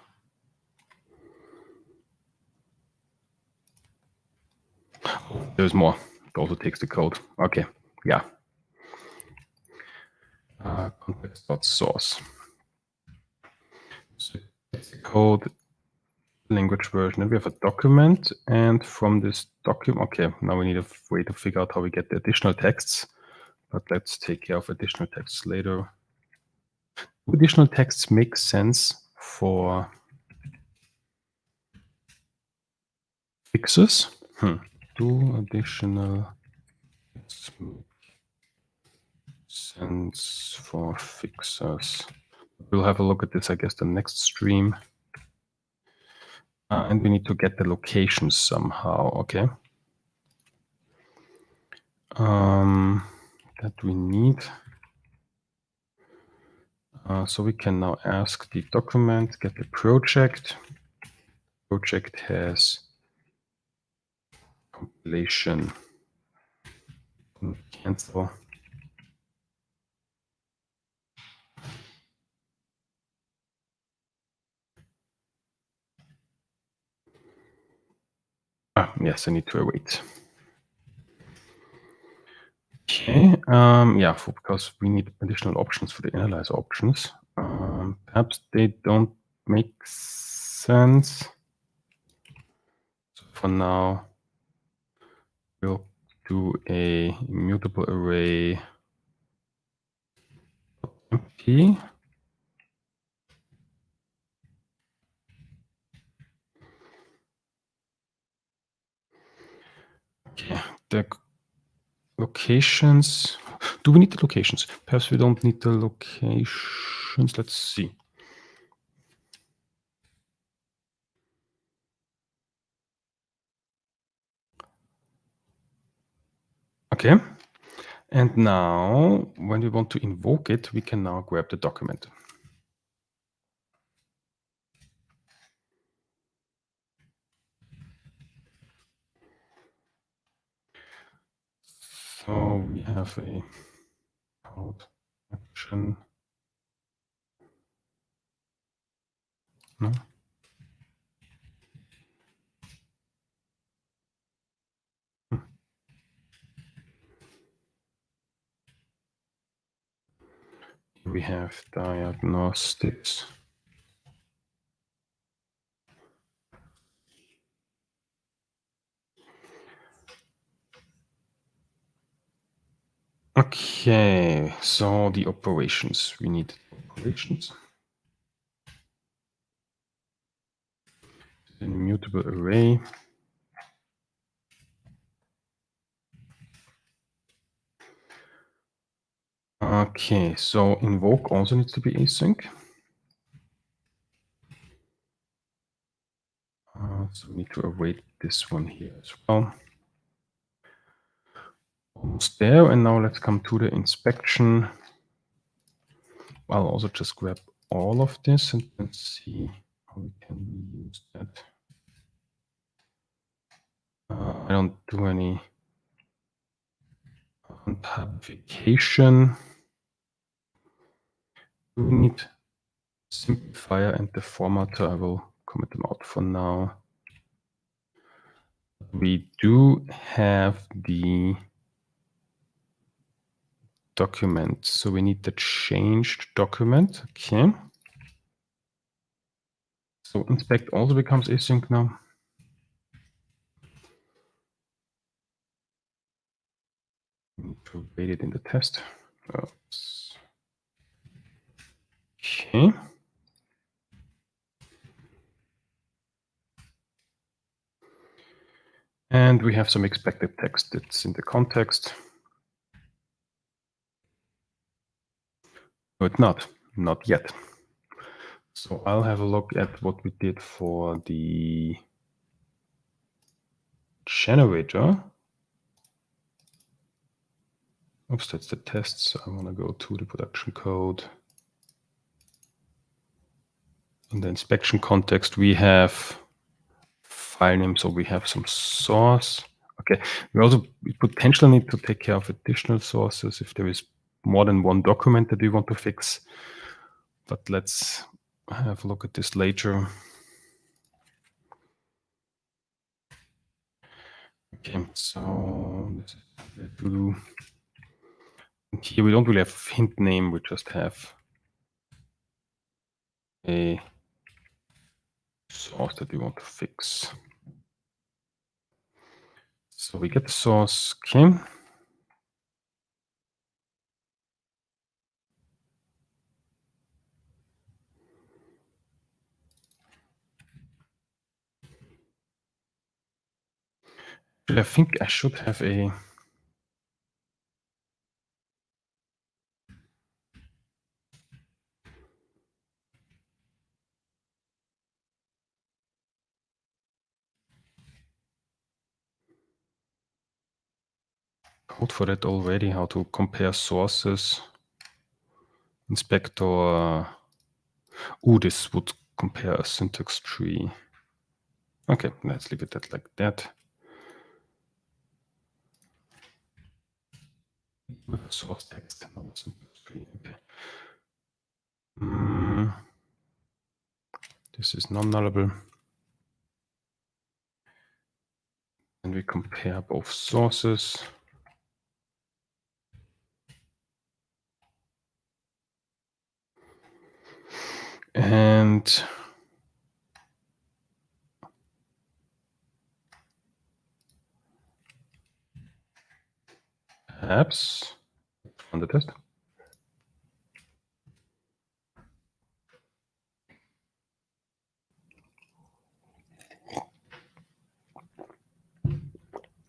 There's more. It also takes the code. Okay, yeah. Context.source. So it's the code language version. And we have a document, and from this document, okay, now we need a way to figure out how we get the additional texts. But let's take care of additional texts later. Additional texts make sense for fixes. Do additional texts make sense for fixes? We'll have a look at this, I guess, the next stream. And we need to get the locations somehow, okay? That we need. So we can now ask the document, get the project. Project has compilation. Cancel. Yes, I need to await. Okay, yeah, because we need additional options for the analyzer options. Perhaps they don't make sense. So for now, we'll do a immutable array empty. Okay, the locations. Do we need the locations? Perhaps we don't need the locations. Let's see. Okay. And now, when we want to invoke it, we can now grab the document. So we have a code action. No? We have diagnostics. Okay, so the operations. We need operations. An immutable array. Okay, so invoke also needs to be async. So we need to await this one here as well. Almost there, and now let's come to the inspection. I'll also just grab all of this and let's see how we can use that. I don't do any unpublication. Do we need simplifier and the formatter? I will comment them out for now. We do have the document, so we need the changed document. Okay. So inspect also becomes async now. We need to wait it in the test. Oops. Okay. And we have some expected text that's in the context. But not yet. So I'll have a look at what we did for the generator. Oops, that's the tests. I want to go to the production code. In the inspection context, we have file name, so we have some source. Okay, we also potentially need to take care of additional sources if there is more than one document that we want to fix. But let's have a look at this later. Okay, so this is to do. Here we don't really have hint name, we just have a source that we want to fix. So we get the source, okay. I think I should have a code for that already, how to compare sources. Inspector. This would compare a syntax tree. Okay, let's leave it at like that. With a source text, not syntax tree. Okay. This is non-nullable. And we compare both sources. And perhaps run the test.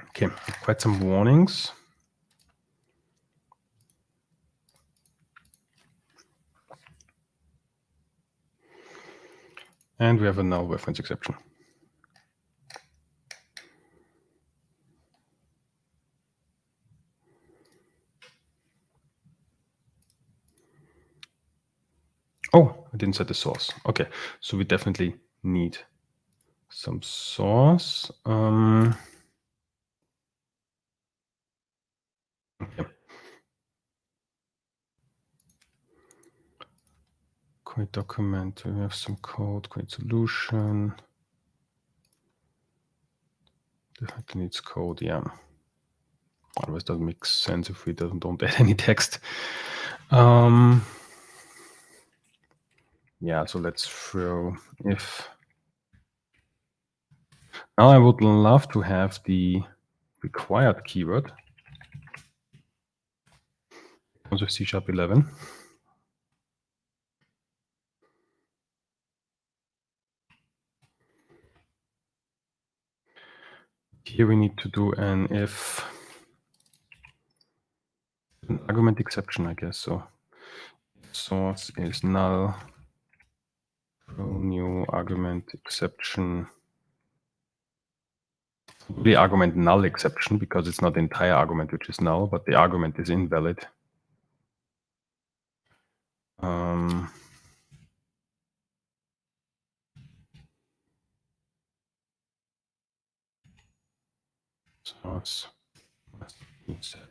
Okay, quite some warnings. And we have a null reference exception. Oh, I didn't set the source. Okay, so we definitely need some source. Okay. Create document, we have some code, create solution. Definitely needs code, yeah. Otherwise, it doesn't make sense if we don't add any text. Yeah, so let's throw if. Now I would love to have the required keyword. Comes with C#11. Here we need to do an if, an argument exception, I guess. So if source is null, throw new argument exception. The argument null exception because it's not the entire argument which is null, but the argument is invalid. source must be set.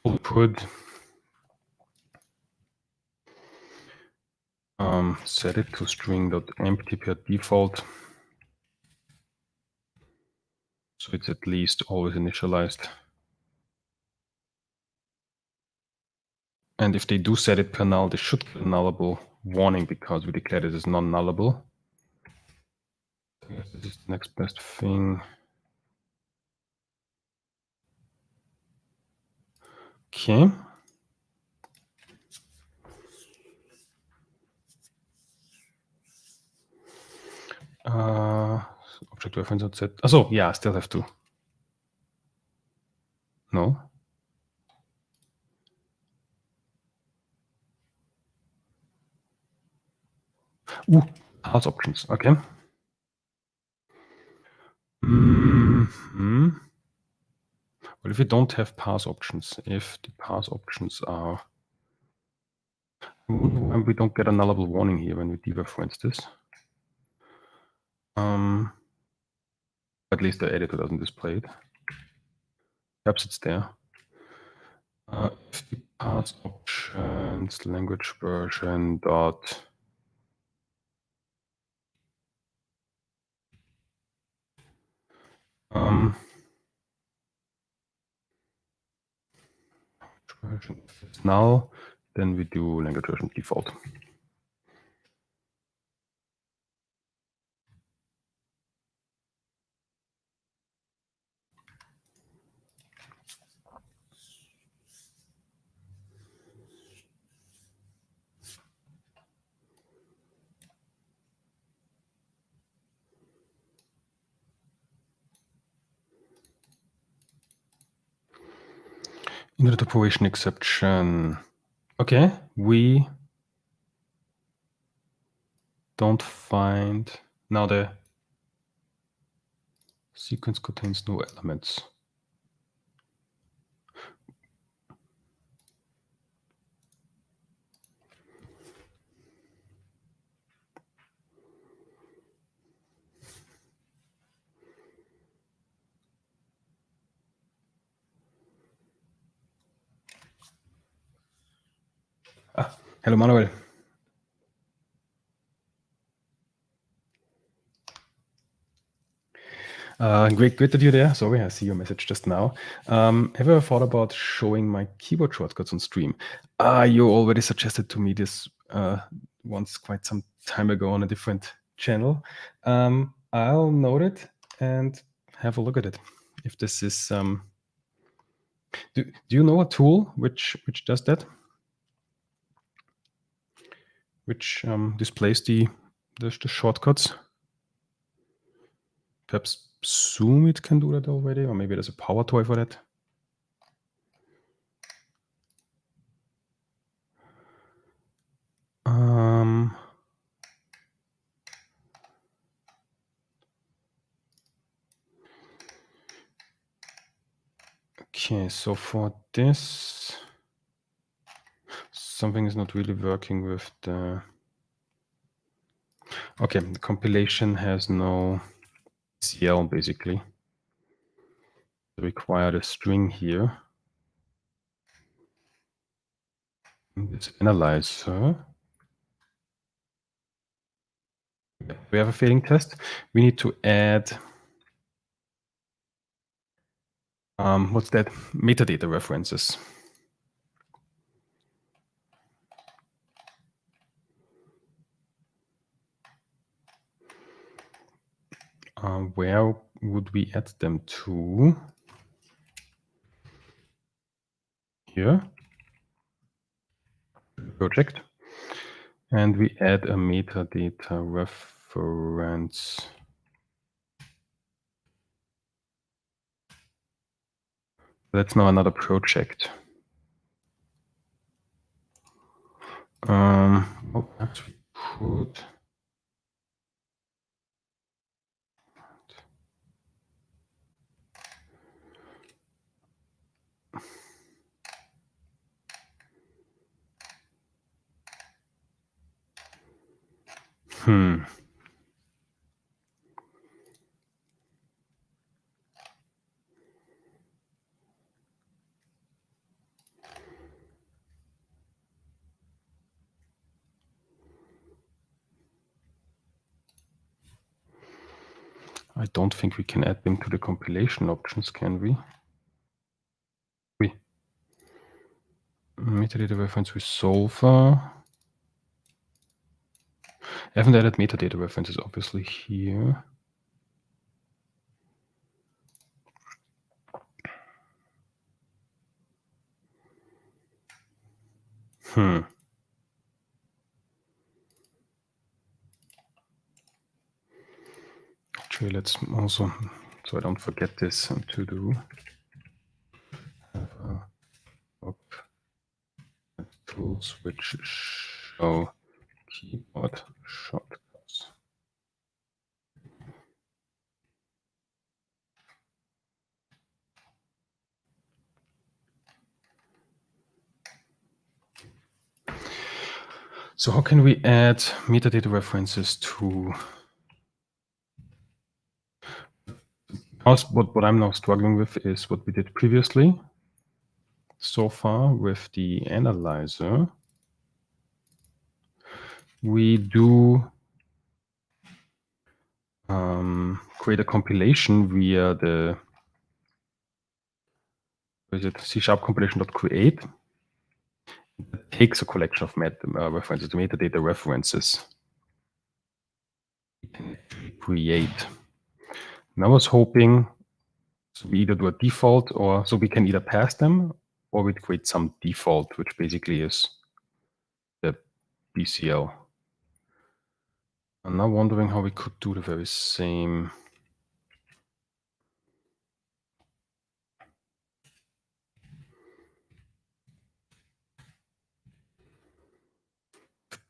We'll put set it to string.empty per default, so it's at least always initialized. And if they do set it per null, they should get a nullable warning because we declared it as non-nullable. I guess this is the next best thing. Okay. Object reference on set. Oh, yeah, I still have to. No. Ooh, parse options. Okay. Mm-hmm. Well, if we don't have parse options, if the parse options are, we don't get a nullable warning here when we dereference this. At least the editor doesn't display it. Perhaps it's there. If the parse options language version dot version is null, then we do language version default. Inner operation exception. Okay, we don't find now the sequence contains no elements. Hello, Manuel. Great that you're there. Sorry, I see your message just now. Have you ever thought about showing my keyboard shortcuts on stream? You already suggested to me this once quite some time ago on a different channel. I'll note it and have a look at it. If this is, do you know a tool which does that? Which displays the shortcuts? Perhaps Zoom it can do that already, or maybe there's a power toy for that. Okay, so for this, something is not really working with the. Okay, the compilation has no CL basically. Required a string here. In this analyzer, we have a failing test. We need to add what's that? Metadata references. Where would we add them to? Here, project, and we add a metadata reference. That's now another project. Oh, perhaps we could. I don't think we can add them to the compilation options, can we? Metadata reference with solver. I haven't added metadata references, obviously, here. Actually, let's also, so I don't forget this, to do tools which show keyboard shortcuts. So how can we add metadata references to what I'm now struggling with is what we did previously so far with the analyzer. We do create a compilation via the C# compilation.create. It takes a collection of references, metadata references. We can create. And I was hoping so we either do a default or so we can either pass them or we create some default, which basically is the BCL. I'm now wondering how we could do the very same.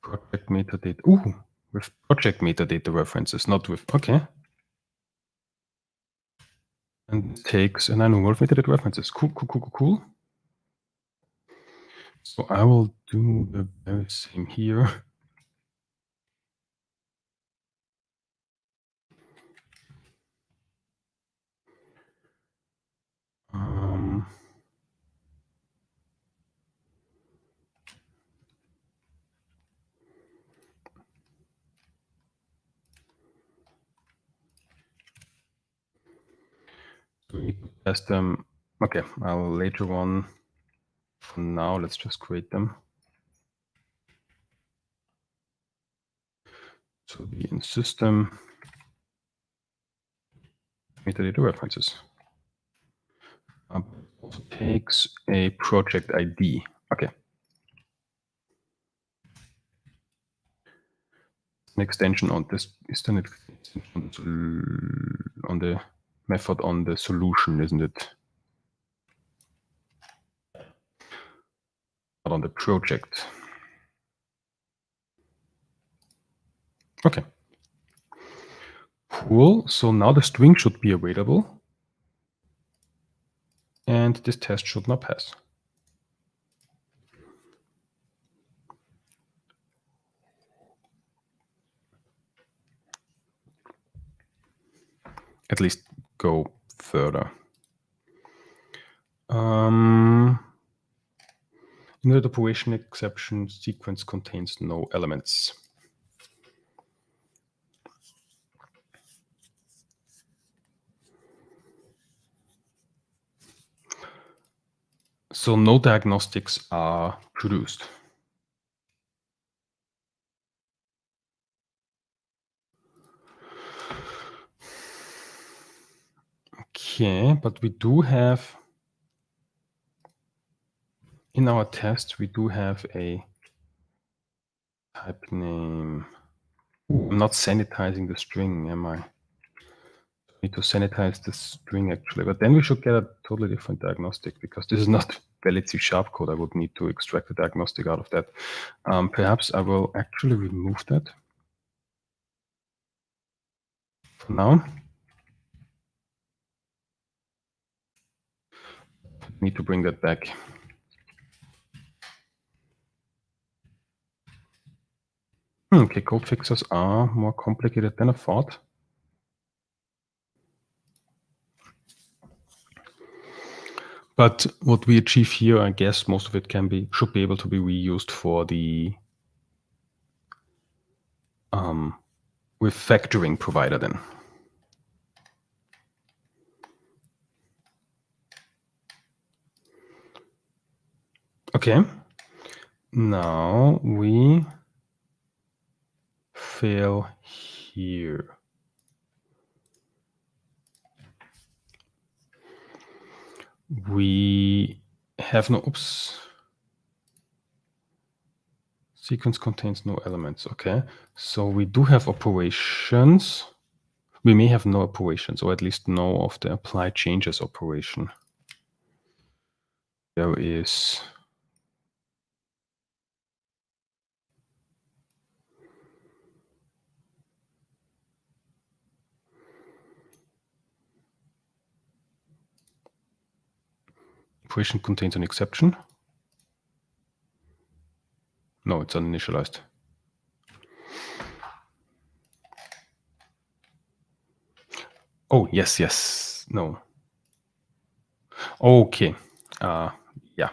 Project metadata. Ooh, with project metadata references, not with, okay. And it takes an annual metadata references. Cool. So I will do the very same here. We need to test them. Okay, I'll later on. For now, let's just create them. So be in system metadata references. Also takes a project ID. Okay. An extension on this is then an extension on the method on the solution, isn't it? Not on the project. Okay. Cool. So now the string should be available. And this test should not pass. At least go further. Invalid operation exception sequence contains no elements. So no diagnostics are produced. Okay, but we do have, in our test, we do have a type name. I'm not sanitizing the string, am I? I need to sanitize the string actually, but then we should get a totally different diagnostic because this is not valid C# code. I would need to extract the diagnostic out of that. Perhaps I will actually remove that for now. Need to bring that back. Okay, code fixes are more complicated than I thought. But what we achieve here, I guess most of it should be able to be reused for the refactoring provider then. Okay. Now we fail here. We have no, oops. Sequence contains no elements. Okay. So we do have operations. We may have no operations, or at least no of the apply changes operation. There is operation contains an exception. No, it's uninitialized. Oh, yes. No. Okay. Yeah.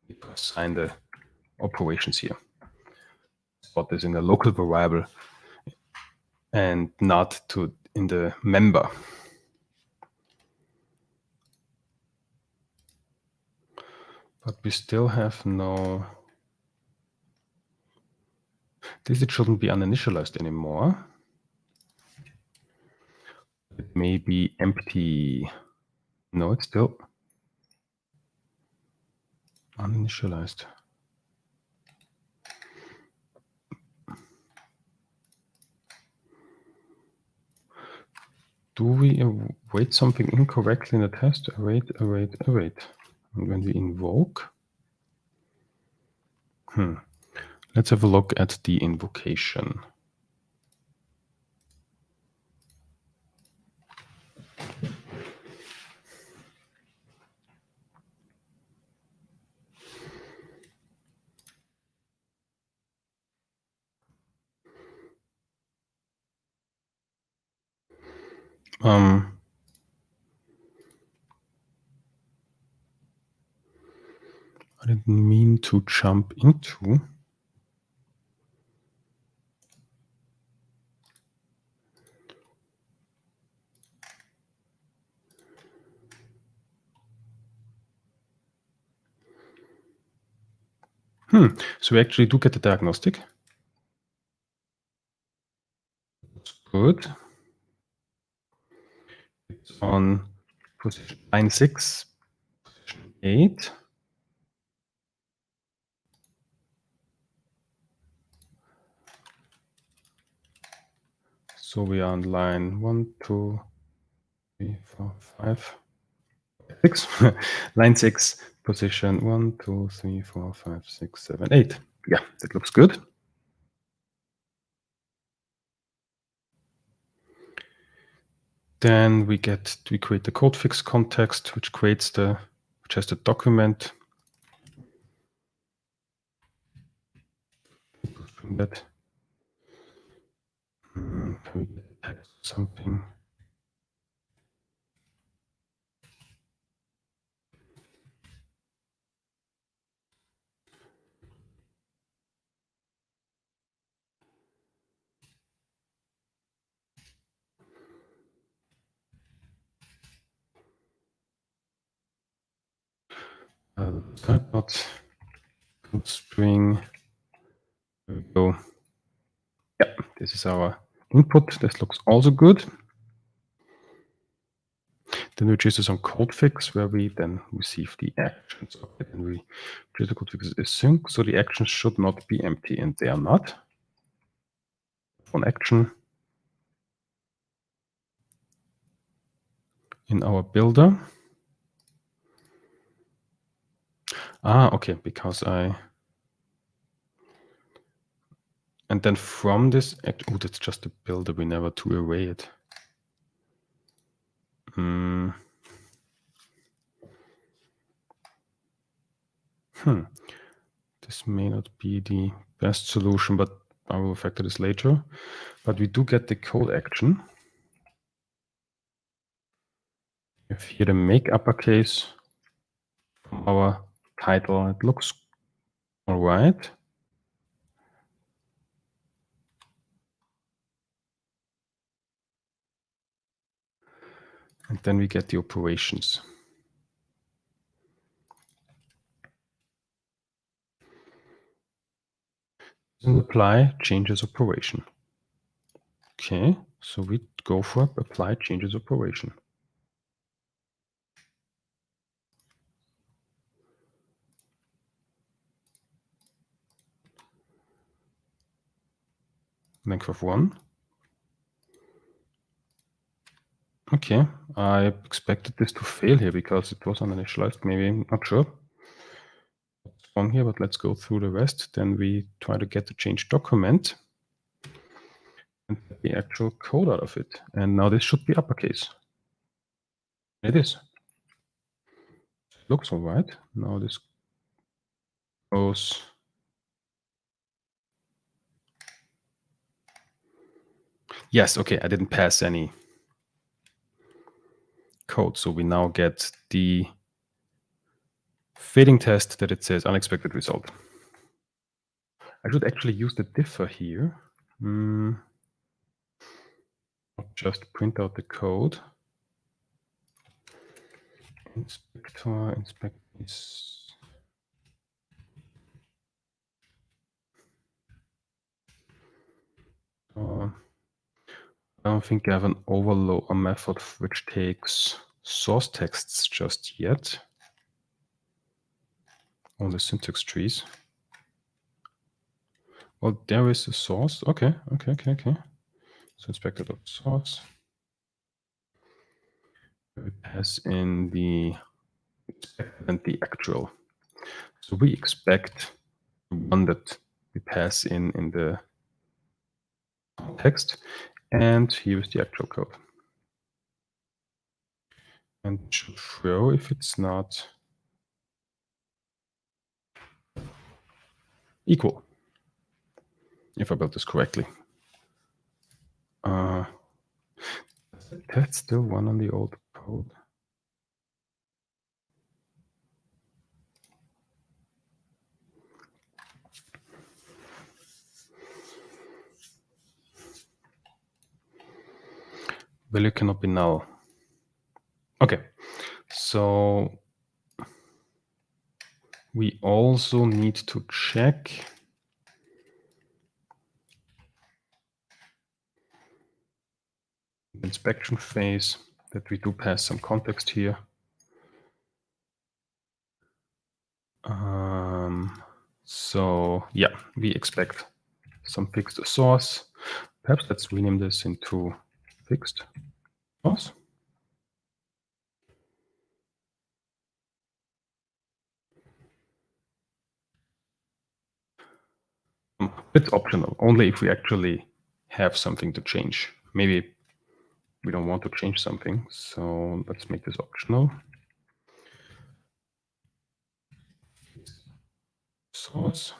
We assign the operations here. Spot this in a local variable and not in the member. But we still have no. This it shouldn't be uninitialized anymore. It may be empty. No, it's still uninitialized. Do we await something incorrectly in the test? Await. And when we invoke, let's have a look at the invocation. I didn't mean to jump into. So we actually do get the diagnostic. That's good. It's on position line 6, position 8. So we are on line 1, 2, 3, 4, 5, 6. Line 6, position 1, 2, 3, 4, 5, 6, 7, 8. Yeah, that looks good. Then we create the code fix context, which has the document. That we text something. Not string. There we go. Yeah, this is our input. This looks also good. Then we choose some code fix where we then receive the actions. Okay, and we choose the code fix is sync, so the actions should not be empty, and they are not. One action in our builder. Okay, because and then from this that's just a builder. We never to array it. This may not be the best solution, but I will factor this later. But we do get the code action. If here the make uppercase from our title, it looks all right. And then we get the operations. and apply changes operation. Okay, so we go for apply changes operation. Length of 1. Okay, I expected this to fail here because it was uninitialized. Maybe, I'm not sure what's wrong here, but let's go through the rest. Then we try to get the change document and get the actual code out of it. And now this should be uppercase. It is. Looks all right. Now this goes. Yes, okay, I didn't pass any code. So we now get the fitting test that it says unexpected result. I should actually use the differ here. Just print out the code. Inspector, inspect this. I don't think I have an overload a method which takes source texts just yet. On the syntax trees. Well, there is a source. Okay. So inspector.source. We pass in the expected and the actual. So we expect the one that we pass in the text, and here is the actual code. And it should throw if it's not equal, if I built this correctly. That's still one on the old code. Value cannot be null. Okay, so we also need to check the inspection phase that we do pass some context here. So yeah, we expect some fixed source. Perhaps let's rename this into fixed source. It's optional, only if we actually have something to change. Maybe we don't want to change something, so let's make this optional. Source.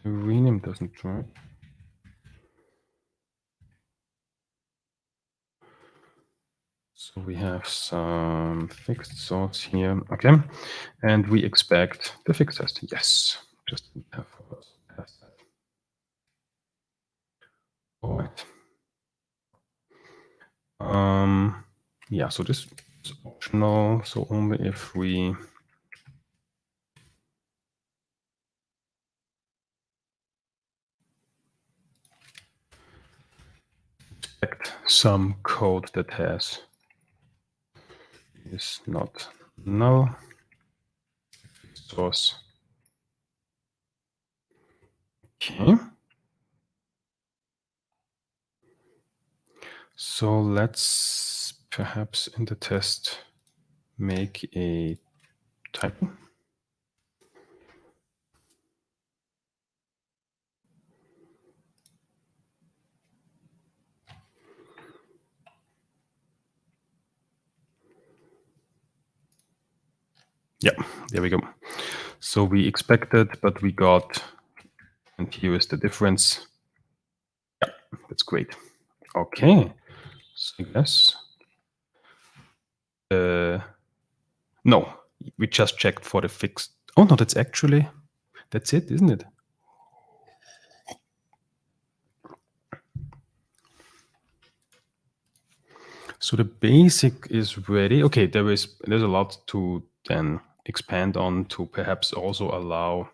The rename doesn't try. So we have some fixed source here. Okay, and we expect the fixed test. Yes, just have that. All right. Yeah, so this is optional. So only if we expect some code that has is not null source. Okay. So let's perhaps in the test make a typo. Yeah, there we go. So we expected, but we got, and here is the difference. Yeah, that's great. Okay, so yes. No, we just checked for the fixed. Oh no, that's it, isn't it? So the basic is ready. Okay, there's a lot to then expand on to perhaps also allow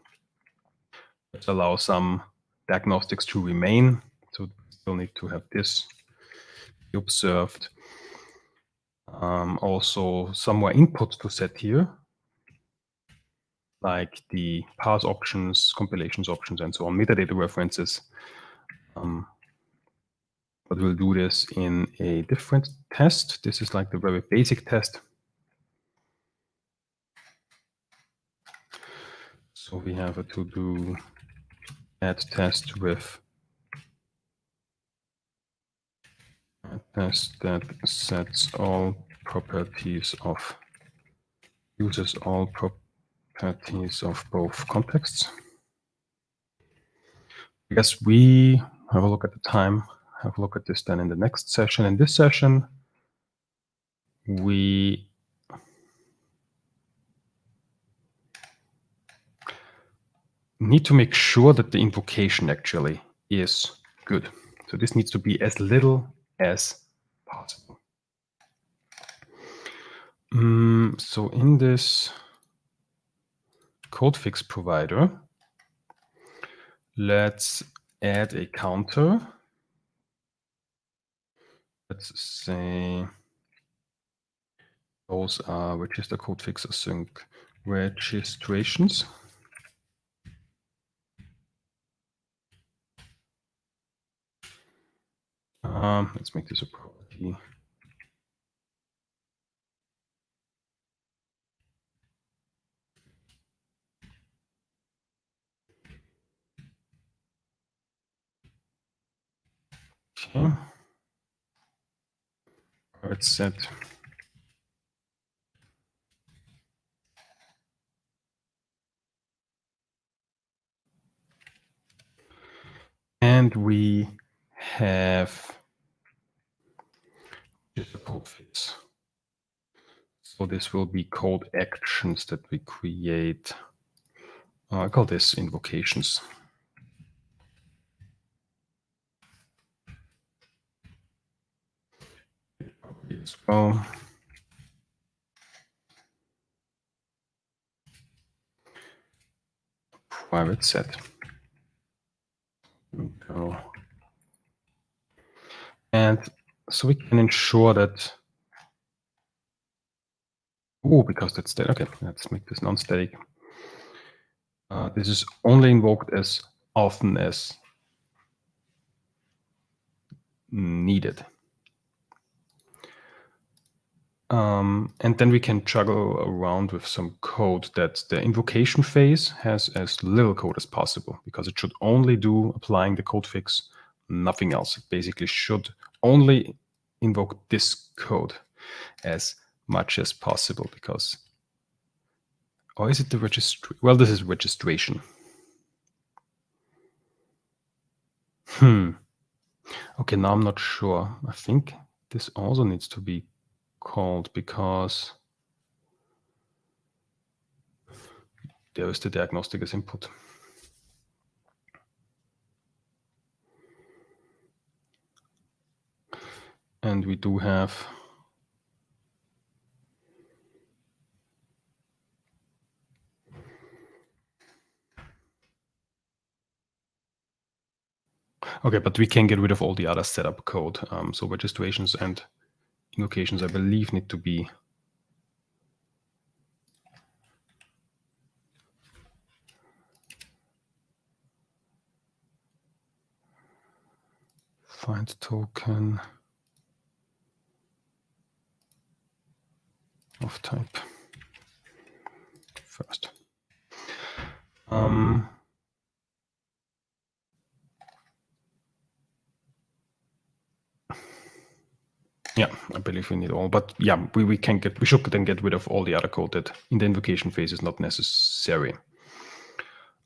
Let's allow some diagnostics to remain. So we still need to have this be observed. Also, some more inputs to set here, like the parse options, compilations options, and so on, metadata references. But we'll do this in a different test. This is like the very basic test. So we have a to-do add test with a test that sets all properties of, uses all properties of both contexts. I guess we have a look at the time, have a look at this then in the next session. In this session, we need to make sure that the invocation actually is good. So this needs to be as little as possible. So in this code fix provider, let's add a counter. Let's say those are register code fix async registrations. Let's make this a property. Okay. Private set. And we have the code fix. So this will be code actions that we create. I call this invocations. As well. Private set. Go. And so we can ensure that, because that's static. Okay, let's make this non-static. This is only invoked as often as needed. And then we can juggle around with some code that the invocation phase has as little code as possible, because it should only do applying the code fix, nothing else. It basically should only invoke this code as much as possible, because, or is it the registry? Well, this is registration. Okay, now I'm not sure. I think this also needs to be called, because there is the diagnostic as input. And we do have okay, but we can get rid of all the other setup code. So registrations and invocations, I believe, need to be find token of type first. Yeah, I believe we need all, but yeah, we should then get rid of all the other code that in the invocation phase is not necessary.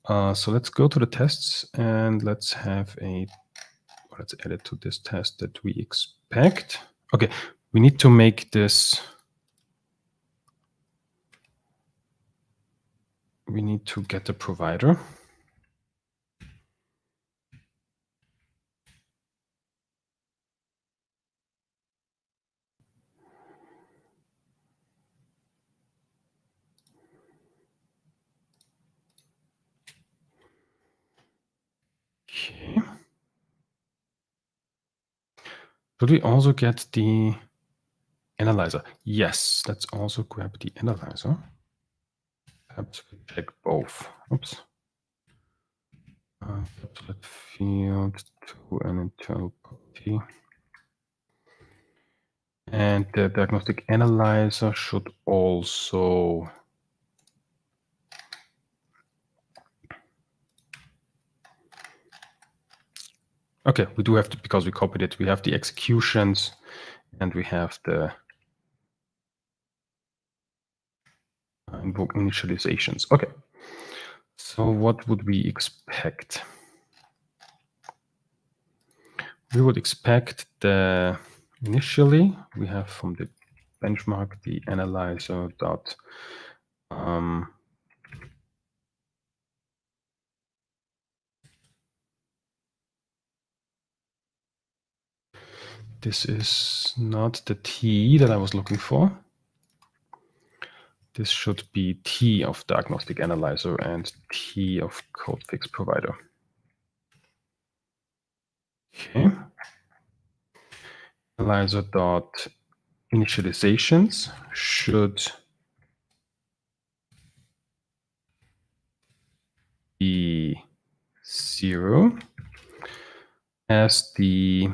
So let's go to the tests and let's add it to this test that we expect. Okay, we need to make this. We need to get a provider. Okay. Should we also get the analyzer? Yes, let's also grab the analyzer. Perhaps we check both. Oops. Encapsulate field to an internal property. And the diagnostic analyzer should also okay, we do have to, because we copied it, we have the executions and we have the invoke initializations. Okay, so what would we expect? We would expect the initially we have from the benchmark the analyzer dot this is not the T that I was looking for. This should be T of diagnostic analyzer and T of code fix provider. Okay. Analyzer dot initializations should be 0 as the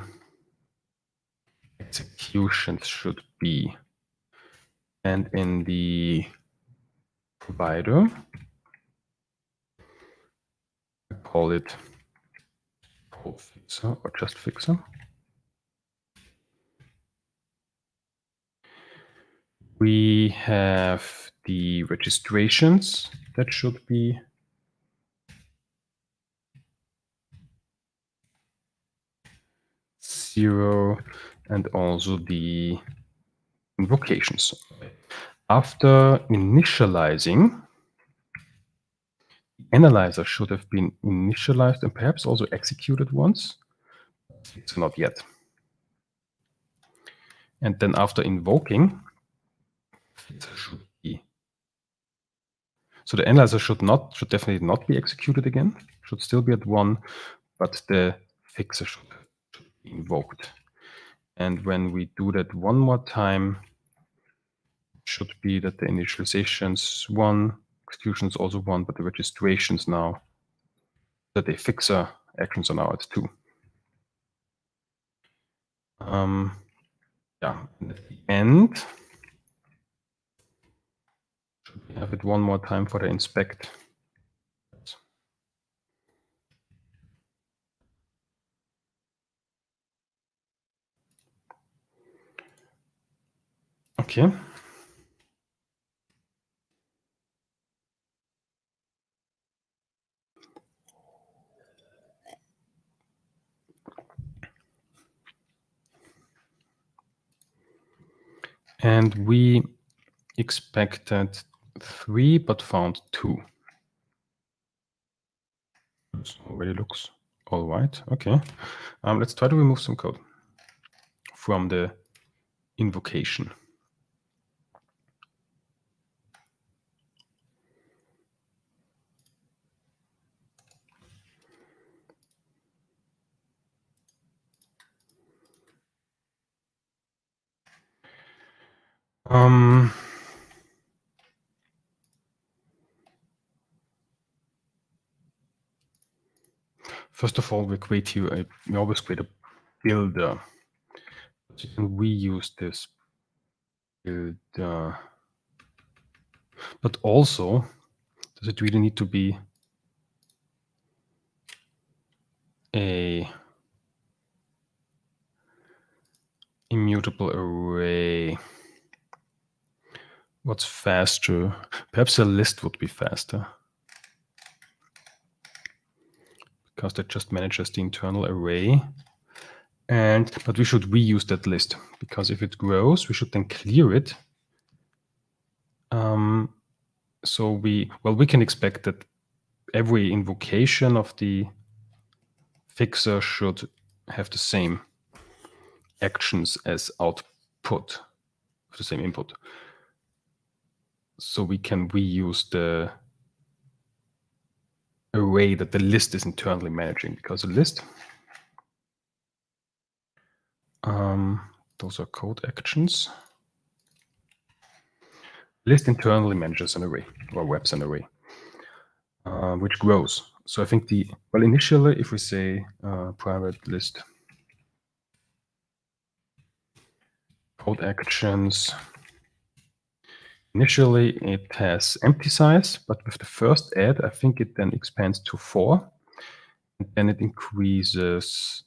executions should be, and in the provider I call it code fixer or just fixer. We have the registrations that should be zero, and also the invocations. After initializing, the analyzer should have been initialized and perhaps also executed once. It's not yet. And then after invoking, it should be. So the analyzer should definitely not be executed again. Should still be at 1, but the fixer should be invoked. And when we do that one more time, it should be that the initializations 1, executions also 1, but the registrations now, that the fixer actions are now at 2. Yeah, and at the end, should we have it one more time for the inspect? Okay. And we expected 3, but found 2. This already looks all right. Okay. Let's try to remove some code from the invocation. First of all, we always create a builder. So you can reuse this builder. But also, does it really need to be a immutable array? What's faster? Perhaps a list would be faster, because that just manages the internal array. But we should reuse that list, because if it grows, we should then clear it. So we can expect that every invocation of the fixer should have the same actions as output, the same input. So we can reuse array that the list is internally managing, because the list, those are code actions. List internally manages an array or webs an array, which grows. So I think initially, if we say private list code actions, initially it has empty size, but with the first add, I think it then expands to 4, and then it increases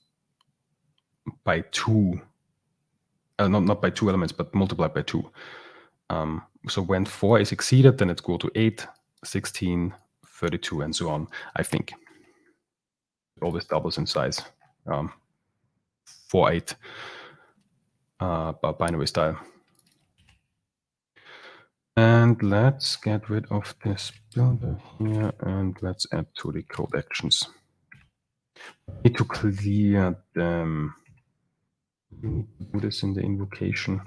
by 2. Not by 2 elements, but multiplied by 2. So when 4 is exceeded, then it's go to 8, 16, 32, and so on, I think. It always doubles in size. 4, 8 binary style. And let's get rid of this builder here, and let's add to the code actions. We need to clear them. We need to do this in the invocation.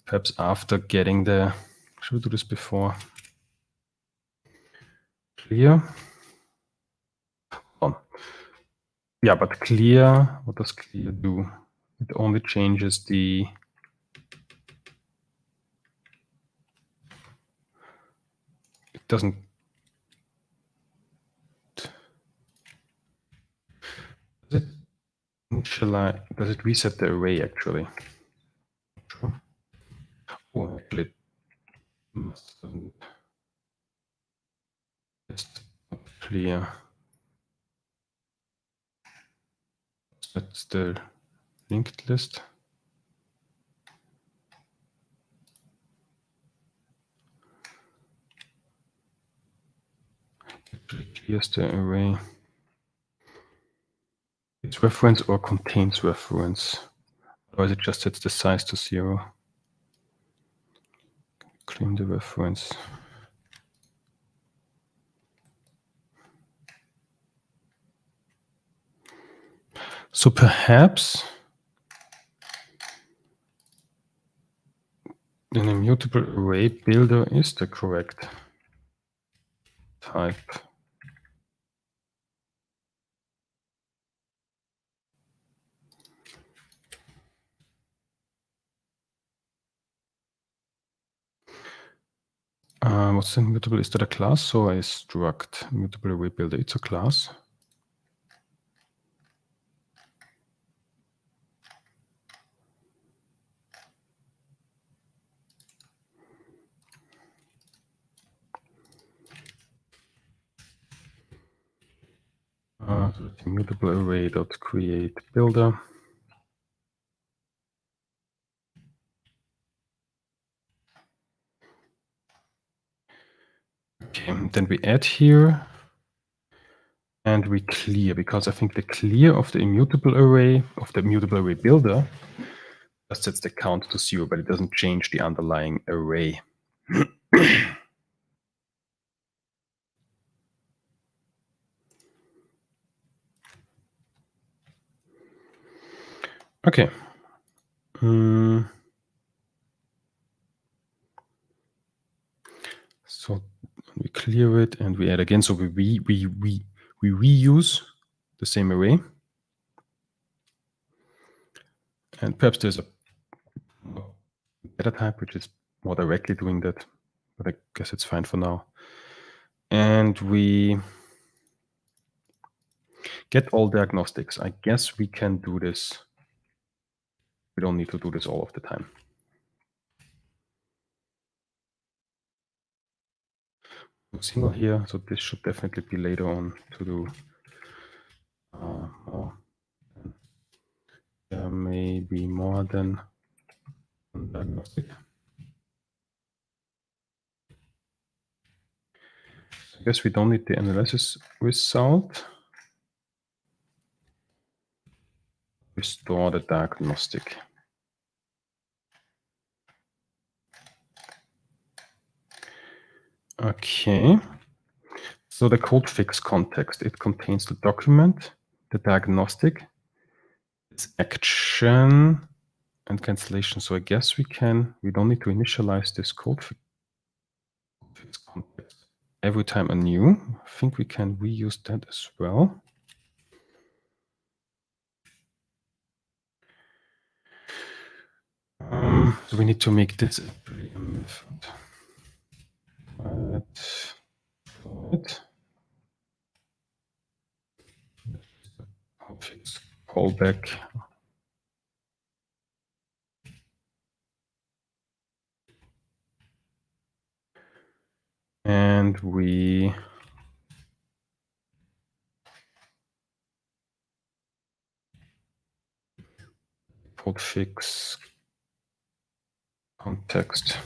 Perhaps after getting the, should we do this before? Clear. Yeah, but clear, what does clear do? It only changes the, it doesn't, does it initialize, does it reset the array actually? Oh, actually, it must just clear. That's the linked list. It clears the array. It's reference or contains reference. Or is it just sets the size to 0? Claim the reference. So perhaps an immutable array builder is the correct type. What's immutable? Is that a class? So I struct immutable array builder. It's a class. So it's immutable array dot create builder. Okay, then we add here and we clear, because I think the clear of the immutable array builder just sets the count to 0, but it doesn't change the underlying array. Okay. So we clear it and we add again. So we reuse the same array. And perhaps there's a better type which is more directly doing that, but I guess it's fine for now. And we get all diagnostics. I guess we can do this. We don't need to do this all of the time. Single here, so this should definitely be later on to do more. There may be more than one diagnostic. I guess we don't need the analysis result. Restore the diagnostic. Okay. So the code fix context, it contains the document, the diagnostic, its action, and cancellation. So I guess we don't need to initialize this code fix context every time anew. I think we can reuse that as well. So we need to make this a method. Fix callback. And we fix context.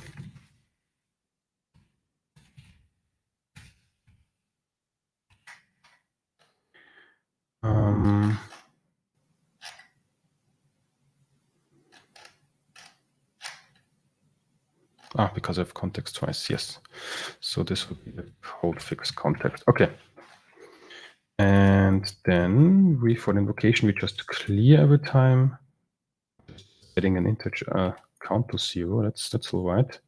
Because I have context twice, yes. So this would be the hold fix context. Okay. And then for the invocation, we just clear every time. Setting an integer count to 0. That's all right.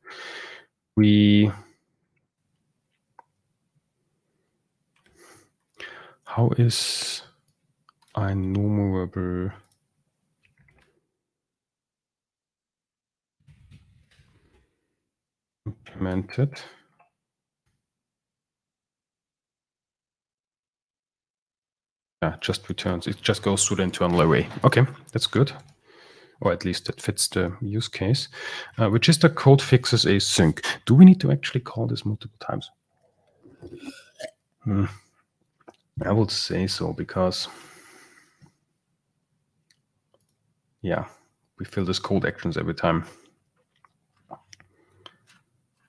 How is enumerable implemented? Yeah, just returns. It just goes through the internal array. Okay, that's good. Or at least that fits the use case. Register code fixes async. Do we need to actually call this multiple times? I would say so, because yeah, we fill this code actions every time.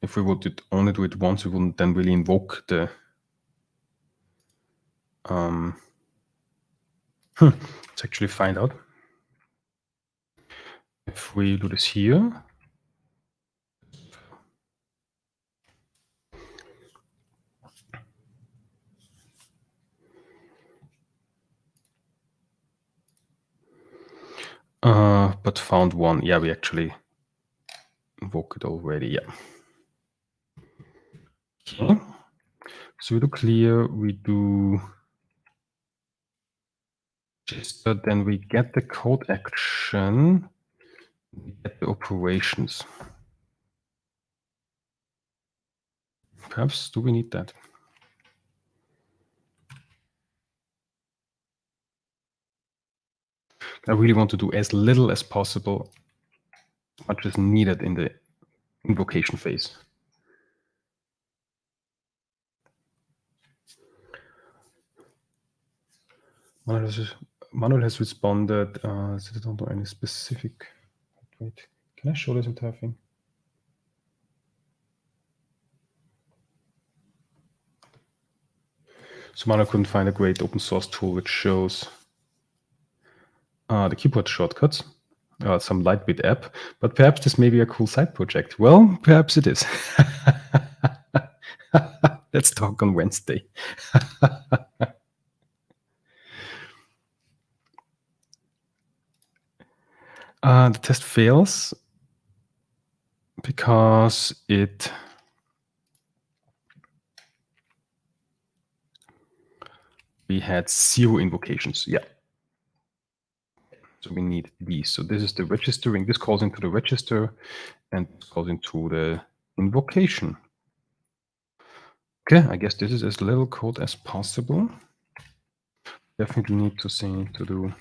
If we would only do it once, we wouldn't then really invoke the let's actually find out. If we do this here, but found one. Yeah, we actually invoke it already. Yeah. Okay. So we do clear, we do register, then we get the code action, we get the operations. Perhaps do we need that? I really want to do as little as possible, as much as needed in the invocation phase. Manuel has responded. I don't know any specific. Wait, can I show this entire thing? So Manuel couldn't find a great open source tool which shows the keyboard shortcuts, some Lightbit app, but perhaps this may be a cool side project. Well, perhaps it is. Let's talk on Wednesday. The test fails because we had 0 invocations. Yeah. So we need these. So this is the registering. This calls into the register and calls into the invocation. Okay, I guess this is as little code as possible. Definitely need to do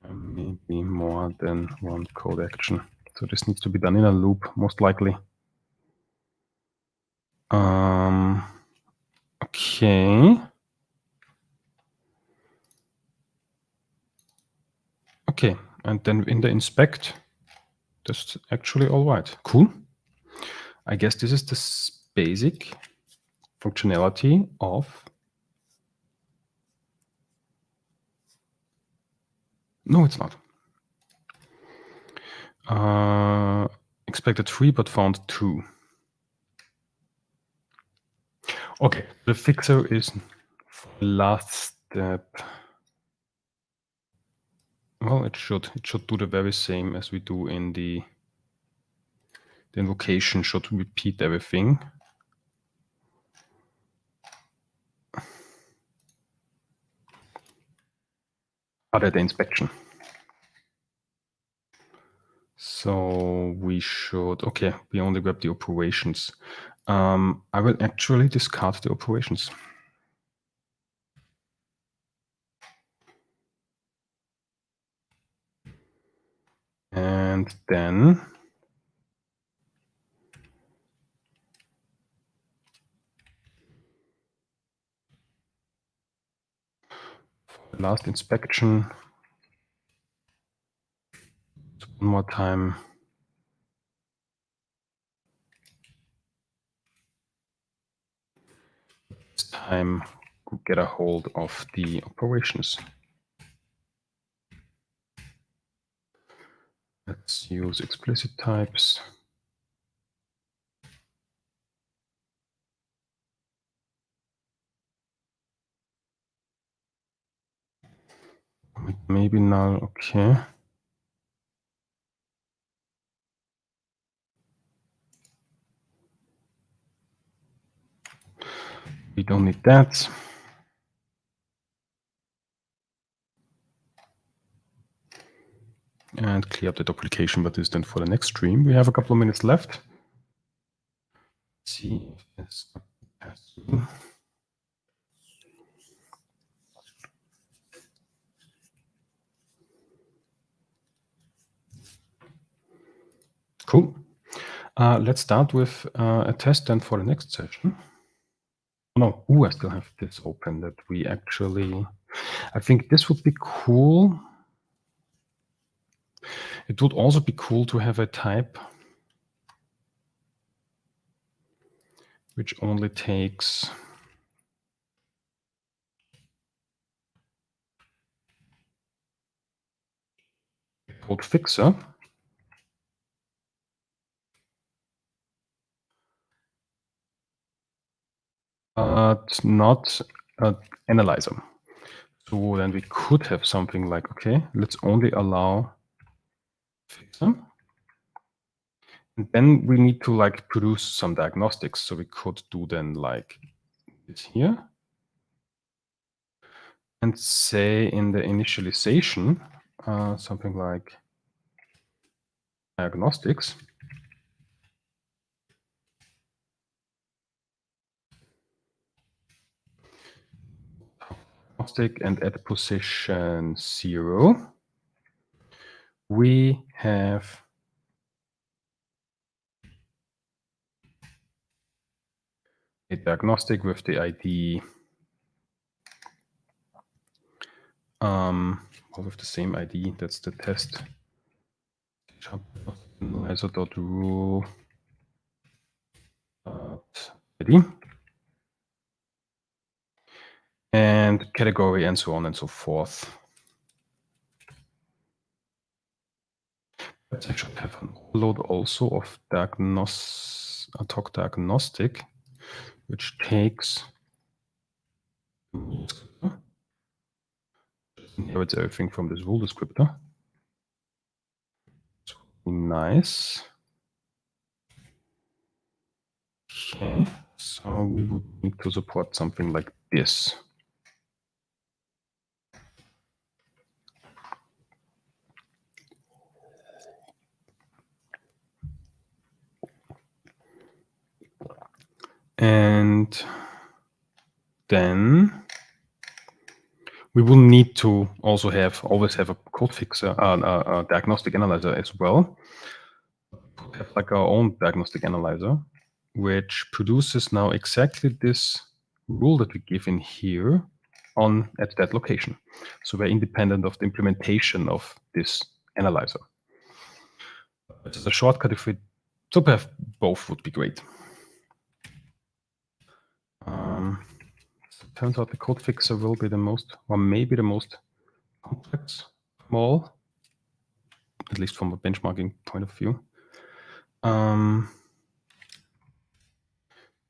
maybe more than one code action. So this needs to be done in a loop, most likely. Okay. Okay, and then in the inspect, that's actually all right. Cool. I guess this is the basic functionality of. No, it's not. Expected 3, but found 2. Okay, the fixer is last step. Well, it should do the very same as we do in the invocation. Should repeat everything. other than inspection. So we should, okay, we only grab the operations. I will actually discard the operations. And then for the last inspection, one more time. This time get a hold of the operations. Let's use explicit types. Maybe null, okay. We don't need that. And clear up the duplication, but this is then for the next stream. We have a couple of minutes left. Let's see if this has to. Cool. Let's start with a test then for the next session. No, I still have this open that we actually, I think this would be cool. It would also be cool to have a type which only takes code fixer. But not an analyzer. So then we could have something like, okay, let's only allow fixer. And then we need to like produce some diagnostics. So we could do then like this here. And say in the initialization, something like diagnostics. Diagnostic, and at position 0, we have a diagnostic with the ID with the same ID. That's the test. Analyzer.rule ID and category and so on and so forth. But I should have an overload also of talk diagnostic, which takes inherits everything from this rule descriptor. So nice. Okay, so we would need to support something like this. And then we will need to also always have a code fixer, a diagnostic analyzer as well. We have like our own diagnostic analyzer, which produces now exactly this rule that we give in here at that location. So we're independent of the implementation of this analyzer. But as a shortcut, if we to have both would be great. So it turns out the code fixer will be the most, or maybe the most complex of all, at least from a benchmarking point of view.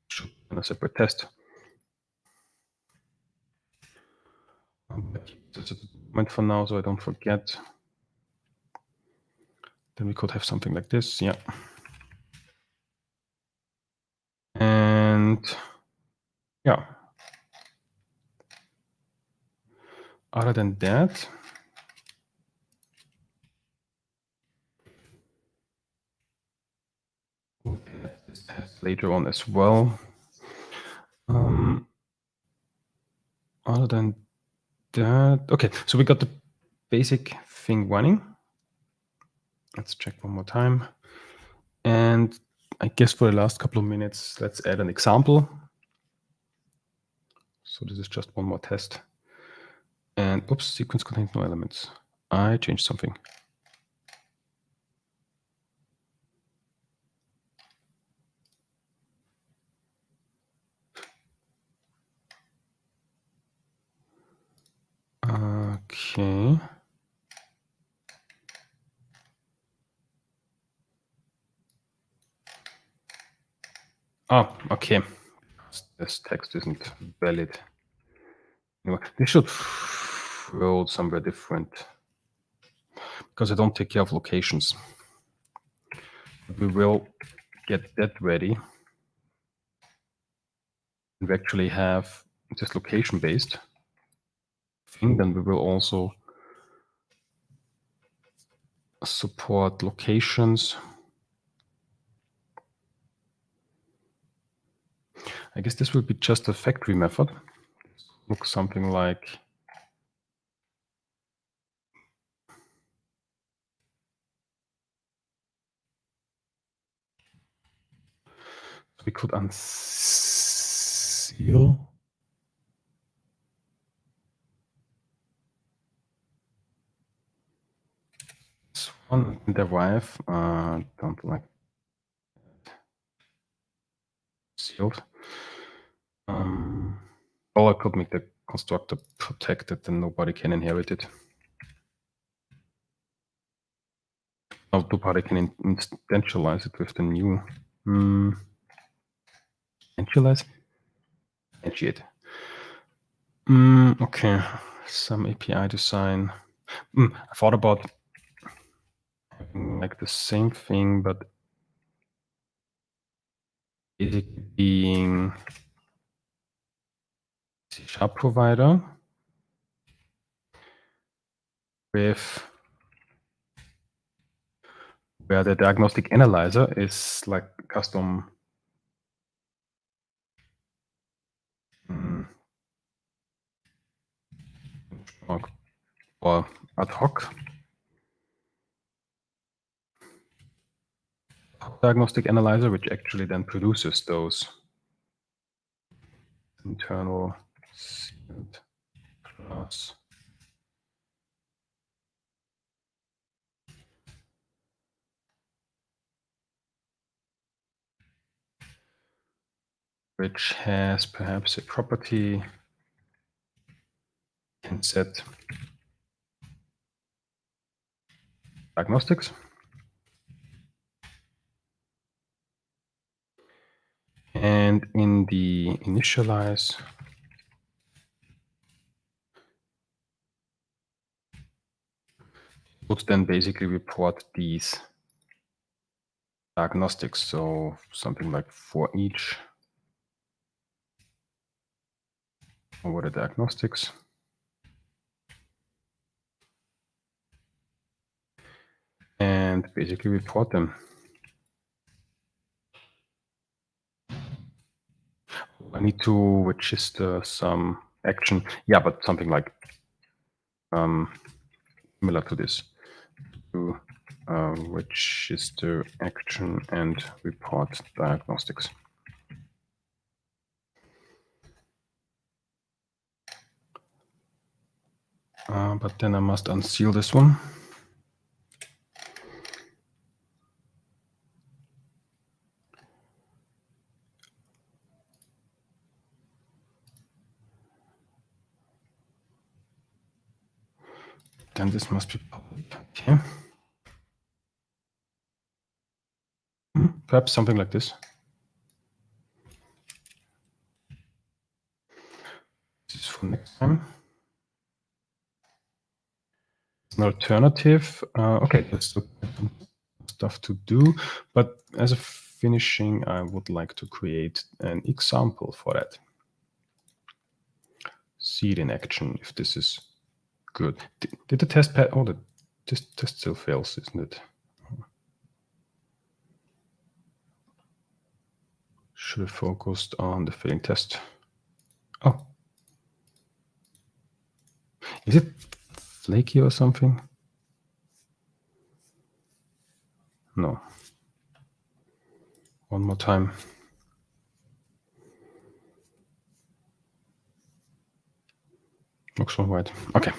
Should be a separate test. That's a moment for now, so I don't forget. Then we could have something like this, yeah. And yeah. Other than that, later on as well. Other than that, okay, so we got the basic thing running. Let's check one more time. And I guess for the last couple of minutes, let's add an example. So this is just one more test. And oops, sequence contains no elements. I changed something. Okay. Oh, okay. This text isn't valid. Anyway, this should roll somewhere different because I don't take care of locations. We will get that ready. We actually have this location-based thing. Then we will also support locations. I guess this will be just a factory method. Looks something like we could unseal. This one derive. Don't like sealed. Or I could make the constructor protected and nobody can inherit it. Nobody can instantialize it with the new. Instantialize? Instantiate. Okay, some API design. I thought about having like the same thing, but basically being C# provider with where the diagnostic analyzer is like custom or ad hoc diagnostic analyzer, which actually then produces those internal sealed class. Which has perhaps a property can set diagnostics. And in the initialize, would then basically report these diagnostics. So something like for each over the diagnostics. And basically report them. I need to register some action. Yeah, but something like similar to this. To register action and report diagnostics. But then I must unseal this one. Then this must be public. Okay. Perhaps something like this. This is for next time. It's an alternative. Okay, that's the stuff to do. But as a finishing, I would like to create an example for that. See it in action if this is good. Did the test pad? Oh, this test still fails, isn't it? should have focused on the failing test. Oh. Is it flaky or something? No. One more time. Looks all right. Okay.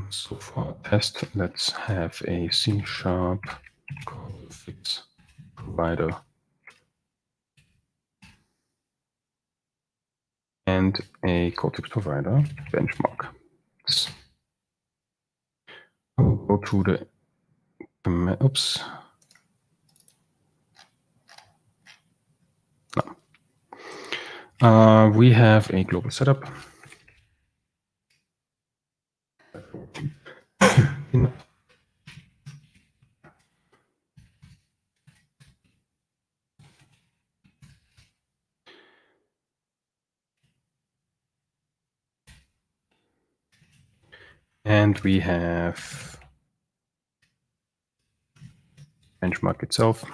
So for our test, let's have a C# fix provider and a codefix provider benchmark. I'll go to the oops. No. We have a global setup. And we have benchmark itself.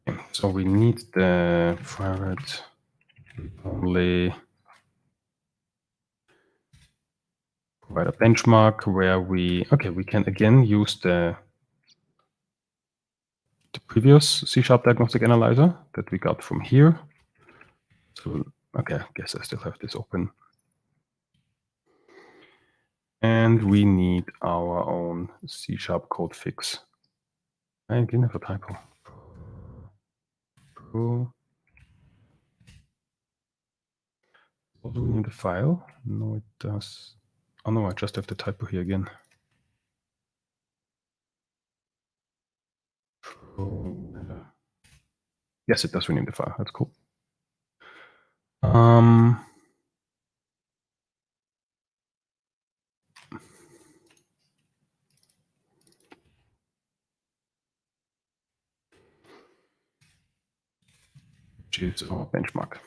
Okay, so we need the private only provide a benchmark where we can again use the previous C# diagnostic analyzer that we got from here. So okay, I guess I still have this open. And we need our own C# code fix. I didn't have a typo. Pro. Also we need a file. No, it does. Oh no, I just have the typo here again. Yes, it does rename the file. That's cool. Which is our benchmark.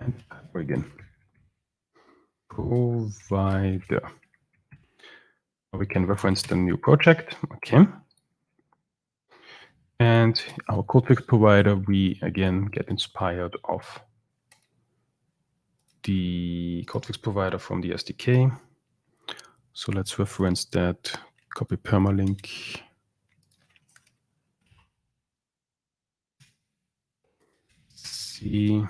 And again, provider. We can reference the new project. Okay. And our codefix provider, we again get inspired of the codefix provider from the SDK. So let's reference that, copy permalink. C.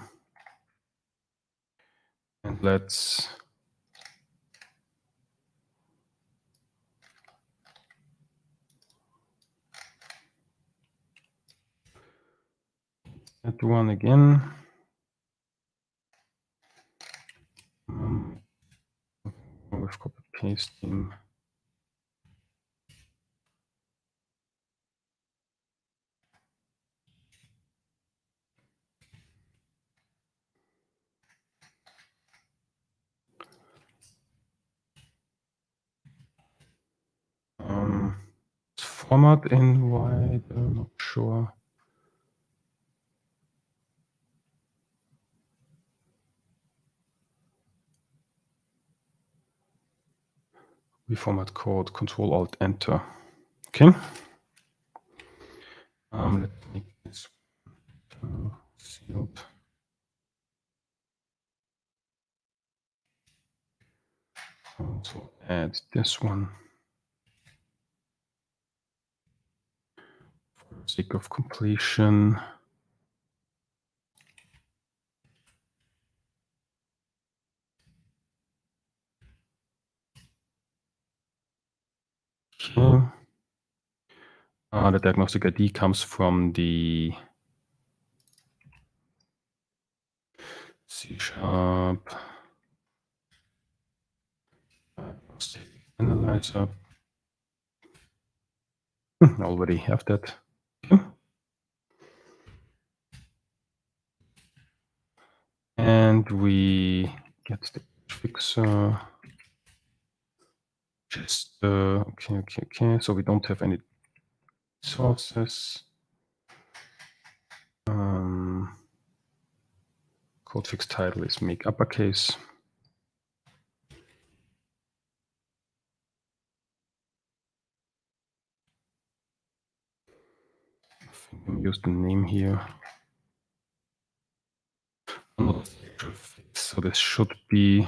And let's that one again. With copy pasting. Format in white, I'm not sure. We format code, Control Alt Enter. Okay. Let me make this sealed. Also add this one for the sake of completion. Okay. The diagnostic ID comes from the C# diagnostic analyzer. I already have that. Okay. And we get the fixer. Just okay. So we don't have any sources. Code fix title is make uppercase. use the name here. So this should be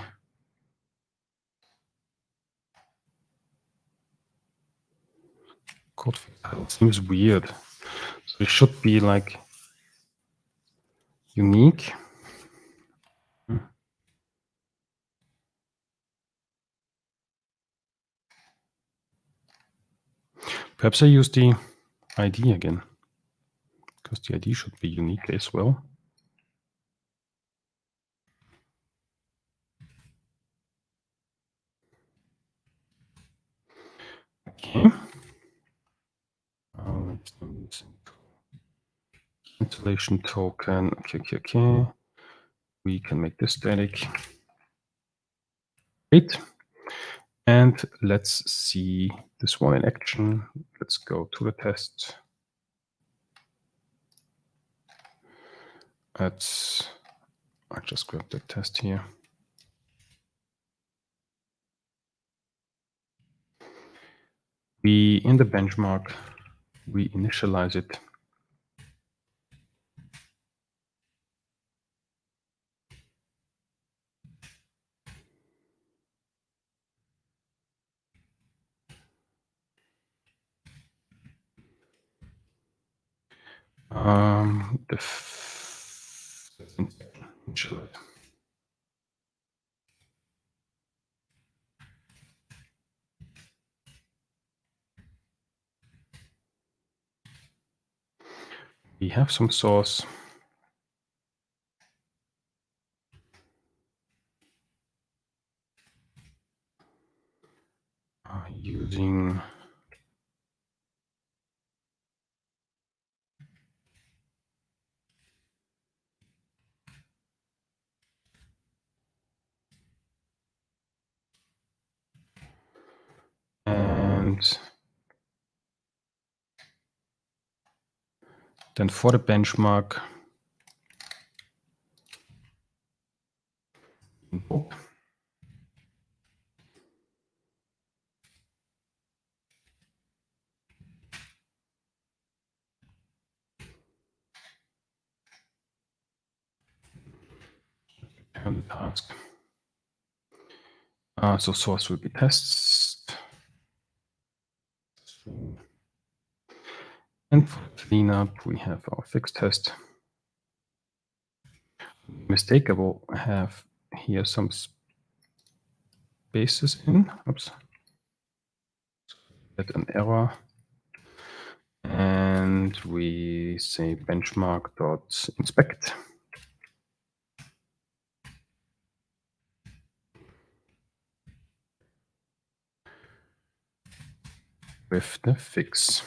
code fix. It seems weird. So it should be like unique. Perhaps I use the ID again, because the ID should be unique as well. Okay. Cancellation token. Okay. We can make this static. Great. And let's see this one in action. Let's go to the test. I just grab the test here. In the benchmark, we initialize it. We have some source. Using and then for the benchmark, and the task. So source will be tests. And for cleanup, we have our fixed test. Mistake, I will have here some spaces in. Oops. Get an error. And we say benchmark.inspect. With the fix.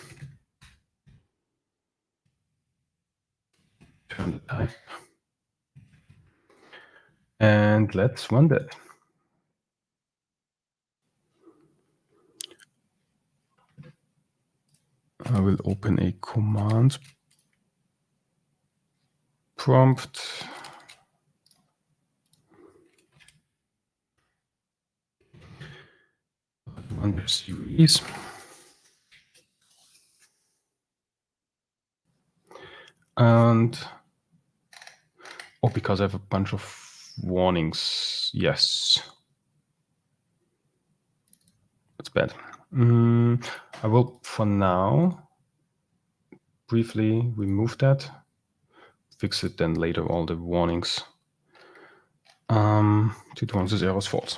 Turn the type. And let's run that. I will open a command prompt. Run the series. And because I have a bunch of warnings. Yes. That's bad. I will, for now, briefly remove that. Fix it then later, all the warnings. 2 to 1 is error is false.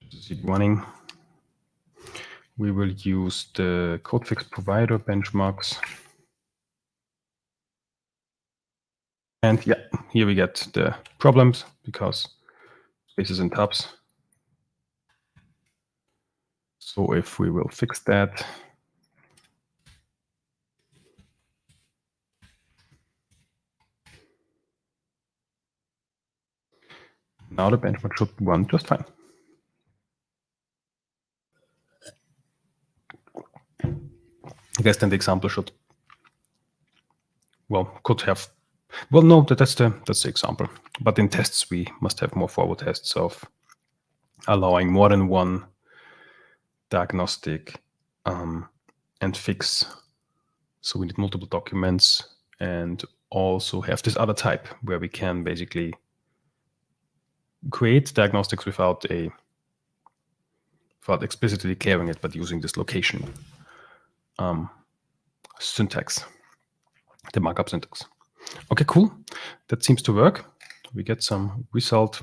Just keep running. We will use the code fix provider benchmarks. And yeah, here we get the problems because spaces and tabs. So if we will fix that, now the benchmark should run just fine. I guess then the example should, could have, no, that's the example. But in tests, we must have more forward tests of allowing more than one diagnostic and fix. So we need multiple documents and also have this other type where we can basically create diagnostics without explicitly declaring it, but using this location syntax, the markup syntax. Okay, cool. That seems to work. We get some result.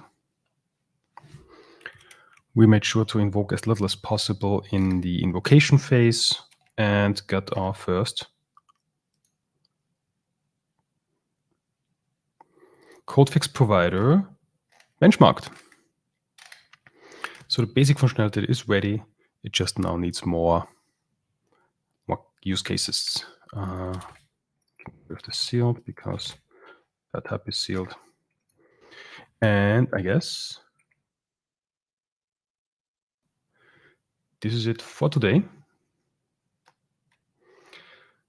We made sure to invoke as little as possible in the invocation phase and got our first code fix provider benchmarked. So the basic functionality is ready. It just now needs more use cases. With the sealed because that type is sealed. And I guess this is it for today.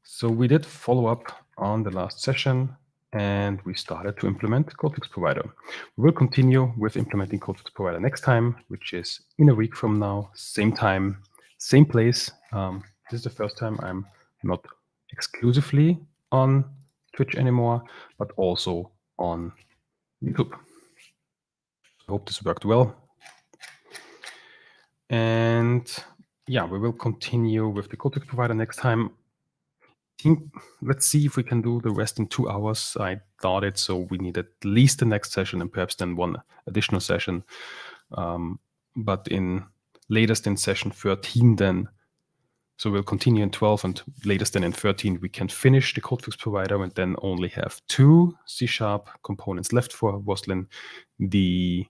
So we did follow up on the last session and we started to implement CodeFix Provider. We will continue with implementing CodeFix Provider next time, which is in a week from now, same time, same place. This is the first time I'm not exclusively on Twitch anymore, but also on YouTube. I hope this worked well. And yeah, we will continue with the CodeFix Provider next time. Let's see if we can do the rest in 2 hours. I thought it, so we need at least the next session and perhaps then one additional session. But in latest in session 13 then, so we'll continue in 12 and latest then in 13, we can finish the CodeFix Provider and then only have 2 C# components left for Roslyn. The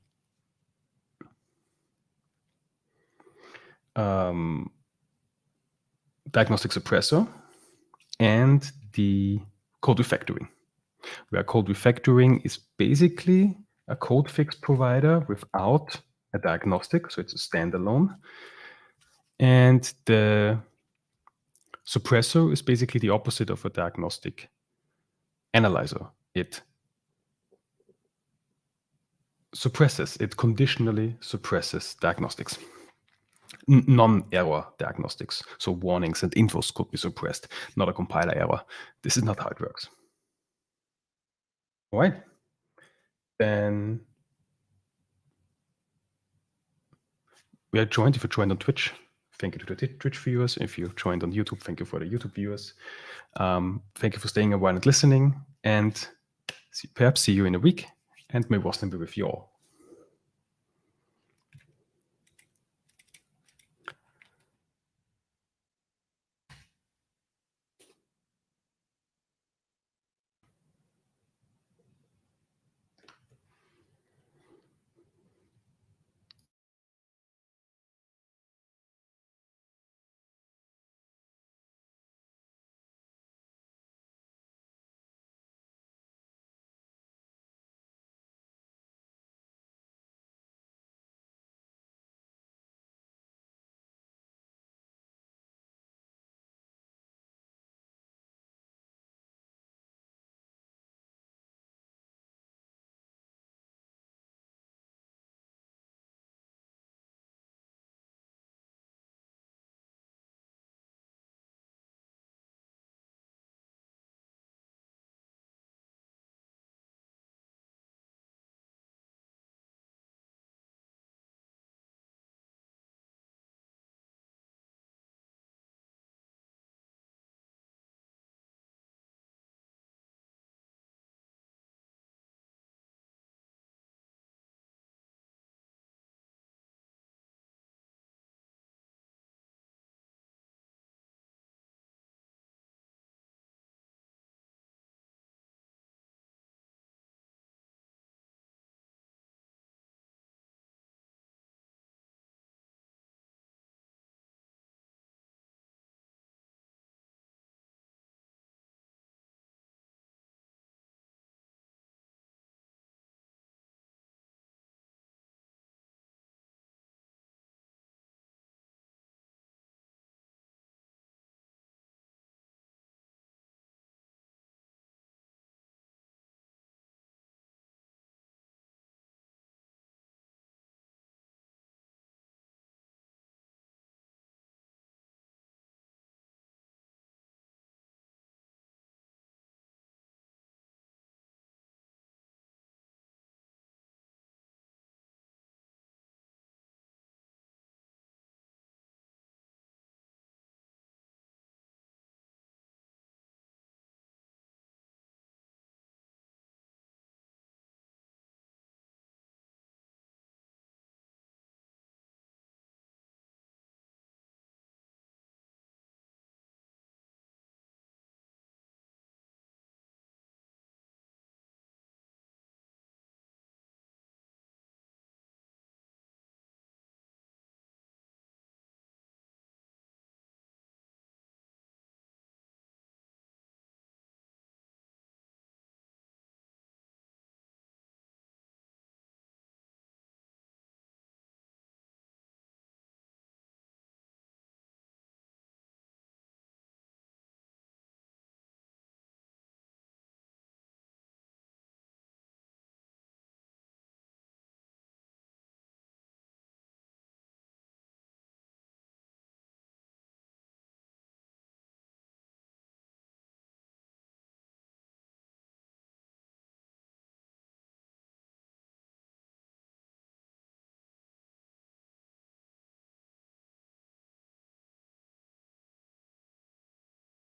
diagnostic suppressor and the code refactoring, where code refactoring is basically a code fix provider without a diagnostic, so it's a standalone. And the suppressor is basically the opposite of a diagnostic analyzer. It suppresses, it conditionally suppresses diagnostics. Non-error diagnostics. So warnings and infos could be suppressed, not a compiler error. This is not how it works. All right. Then we are joined. If you joined on Twitch, thank you to the Twitch viewers. If you joined on YouTube, thank you for the YouTube viewers. Thank you for staying a while and listening. And perhaps see you in a week. And may Roslyn be with you all.